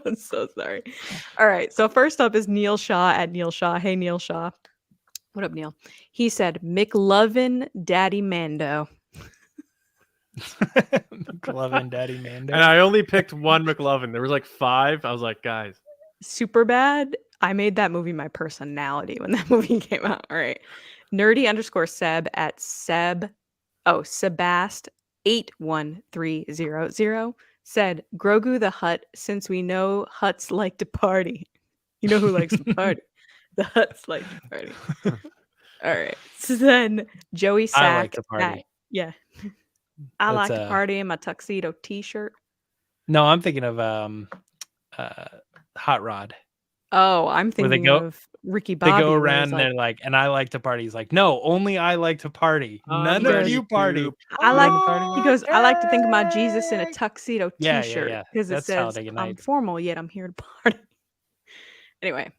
I'm so sorry. All right. So first up is Neil Shaw at Neil Shaw. Hey, Neil Shaw. What up, Neil? He said, McLovin Daddy Mando. McLovin Daddy Mando. And I only picked one McLovin. There was like 5. I was like, guys. Super bad. I made that movie my personality when that movie came out. All right. Nerdy_Seb at Sebast81300 said, Grogu the Hutt, since we know Hutts like to party. You know who likes to party? The Hutts like to party. All right. So then Joey Sack. I like to party. Yeah. I like That's, to party in my tuxedo t-shirt. No, I'm thinking of Hot Rod. Oh, I'm Where they thinking go- of Ricky They Bobby. go where around he's and like, they're like, and I like to party. He's like, no, only I like to party. None of goes, you party. I like. Oh, He goes, I like to think of my Jesus in a tuxedo Yeah, t-shirt yeah. because it That's says Talladega I'm Night. formal yet I'm here to party. Anyway,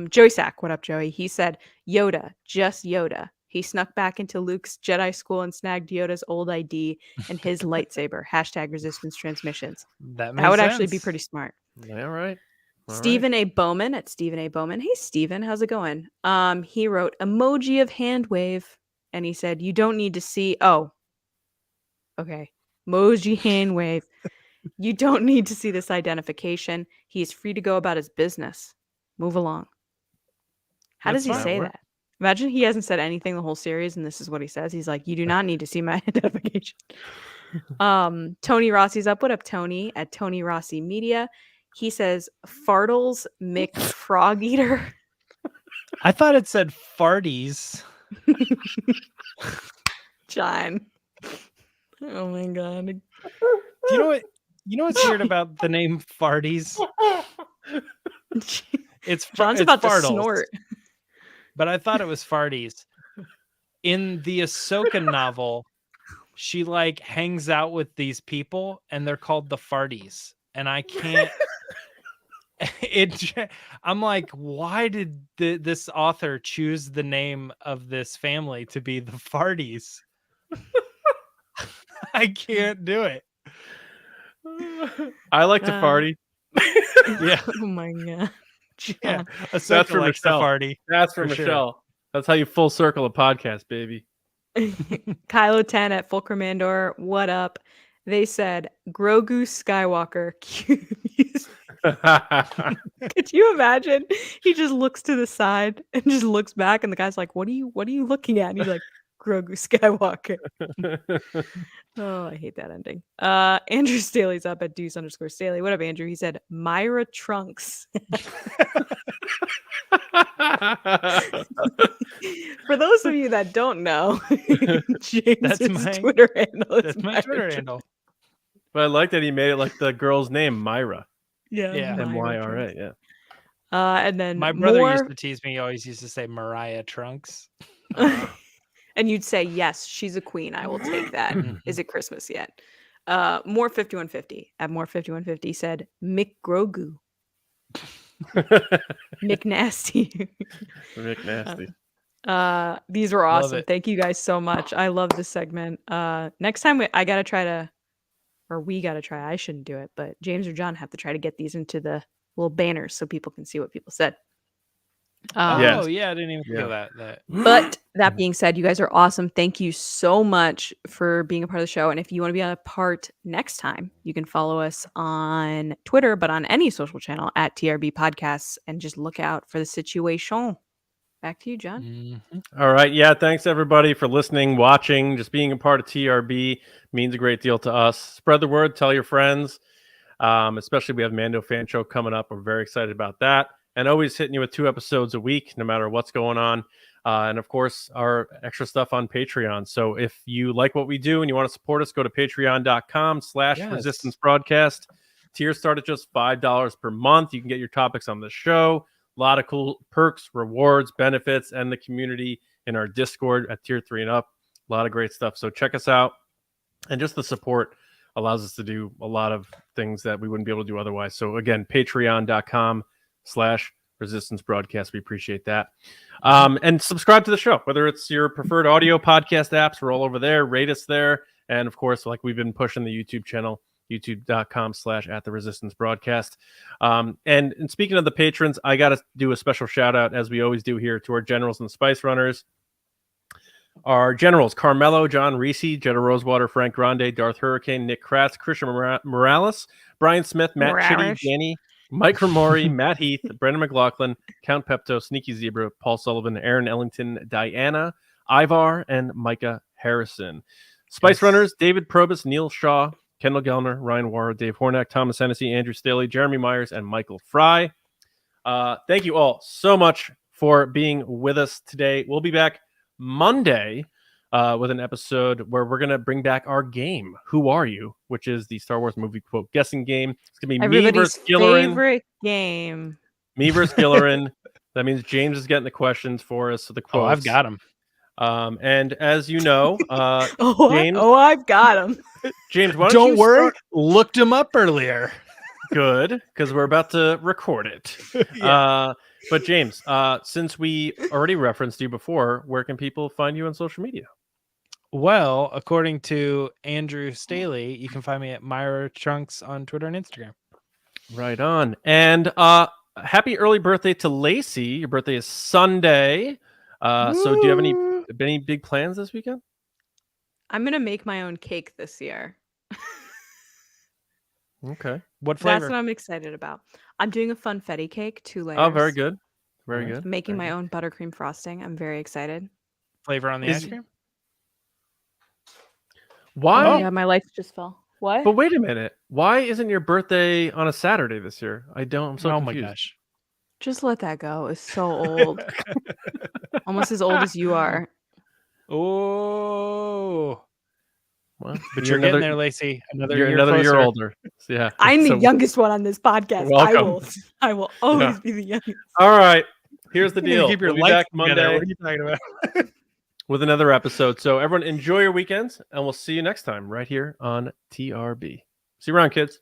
Joey Sack, what up, Joey? He said, Yoda, just Yoda. He snuck back into Luke's Jedi school and snagged Yoda's old ID and his lightsaber. # resistance transmissions. That That would actually be pretty smart. All right. All Stephen A. Bowman at Stephen A. Bowman. Hey, Stephen, how's it going? He wrote emoji of hand wave, and he said, "You don't need to see." Oh, okay. Emoji hand wave. You don't need to see this identification. He is free to go about his business. Move along. How That's does he fine. say that? Imagine he hasn't said anything the whole series, and this is what he says. He's like, "You do not need to see my identification." Tony Rossi's up. What up, Tony? At Tony Rossi Media. He says, Fartles McFrog Eater. I thought it said farties. John. Oh my God. Do you know what? You know what's weird about the name farties? It's John's it's about to fartles, snort. but I thought it was farties. In the Ahsoka novel, she like hangs out with these people, and they're called the farties, and I can't. I'm like, why did this author choose the name of this family to be the farties? I can't do it. I like to party. Yeah, Oh my God. yeah. John. Ahsoka for likes to Michelle. party. That's for For sure. Michelle. That's how you full circle a podcast, baby. Kylo 10 at Fulcrum Andor. What up? They said Grogu Skywalker. Could you imagine? He just looks to the side and just looks back, and the guy's like, What are you looking at? And he's like, Grogu Skywalker. Oh, I hate that ending. Andrew Staley's up at Deuce_Staley. What up, Andrew? He said Myra Trunks. For those of you that don't know, James's my- Twitter handle is That's my Myra Twitter Trunks. handle. But I like that he made it like the girl's name, Myra. Yeah, Yeah. Myra MYRA, Trunks. yeah. And then My brother more, used to tease me. He always used to say Mariah Trunks. and you'd say, yes, she's a queen. I will take that. Is it Christmas yet? More 5150 at more 5150 said Mick Grogu. Mick Nasty. Rick Nasty. These were Love awesome. it. Thank you guys so much. I love this segment. Next time I gotta try to, or we gotta try. I shouldn't do it, but James or John have to try to get these into the little banners so people can see what people said. Oh Yes. yeah, I didn't even think Yeah. of that. But that being said, you guys are awesome. Thank you so much for being a part of the show. And if you want to be a part next time, you can follow us on Twitter, but on any social channel at TRB Podcasts, and just look out for the situation. Back to you, John. Mhm. All right. Yeah. Thanks, everybody, for listening, watching. Just being a part of TRB means a great deal to us. Spread the word. Tell your friends. Especially we have Mando Fan Show coming up. We're very excited about that. And always hitting you with 2 episodes a week, no matter what's going on. And of course, our extra stuff on Patreon. So if you like what we do and you want to support us, go to patreon.com/resistance broadcast. Tiers start at just $5 per month. You can get your topics on the show. A lot of cool perks, rewards, benefits, and the community in our Discord at tier 3 and up. A lot of great stuff. So check us out. And just the support allows us to do a lot of things that we wouldn't be able to do otherwise. So again, patreon.com/resistance broadcast. We appreciate that. And subscribe to the show, whether it's your preferred audio podcast apps. We're all over there. Rate us there. And of course, like we've been pushing the YouTube channel, youtube.com/@the-resistance broadcast. And speaking of the patrons, I got to do a special shout out, as we always do here, to our generals and spice runners. Our generals: Carmelo, John RISI, JETTA Rosewater, Frank Grande, Darth Hurricane, Nick Kratz, Christian Morales, Brian Smith, Matt Chitty, Danny, Mike Rumore, Matt Heath, Brendan McLaughlin, Count Pepto, Sneaky Zebra, Paul Sullivan, Aaron Ellington, Diana, Ivar, and Micah Harrison. Spice Runners: David Probus, Neil Shaw, Kendall Gelner, Ryan WAARA, Dave HORNAK, Thomas Hennessy, Andrew Staley, Jeremy Myers, and Michael Fry. Thank you all so much for being with us today. We'll be back Monday with an episode where we're going to bring back our game, Who Are You?, which is the Star Wars movie quote guessing game. It's going to be Everybody's me versus Gilleran. favorite game. Me versus Gilleran. That means James is getting the questions for us. So the quotes. Oh, I've got them. And as you know, James, I've got him. James, why Don't you worry. start- Looked him up earlier. Good, because we're about to record it. But James, since we already referenced you before, where can people find you on social media? Well, according to Andrew Staley, you can find me at Myra Trunks on Twitter and Instagram. Right on. And happy early birthday to Lacey. Your birthday is Sunday. So do you have any big plans this weekend? I'm gonna make my own cake this year. Okay. What That's flavor? what I'm excited about. I'm doing a funfetti cake, 2 layers. Oh, very good. Very good. Making Very my good. own buttercream frosting. I'm very excited. Flavor on the Is- ice cream? Why? Oh, yeah, my lights just fell. What? But wait a minute. Why isn't your birthday on a Saturday this year? I'm so Oh confused. my gosh. Just let that go. It's so old. Almost as old as you are. Oh, Well, but you're getting there, Lacey. Another You're year another year closer. older. So, yeah. I'm the So- youngest one on this podcast. Welcome. I will always be the youngest. All right. Here's the You're gonna deal. keep your We'll be lights back together. Monday What are you talking about? with another episode. So everyone enjoy your weekends, and we'll see you next time right here on TRB. See you around, kids.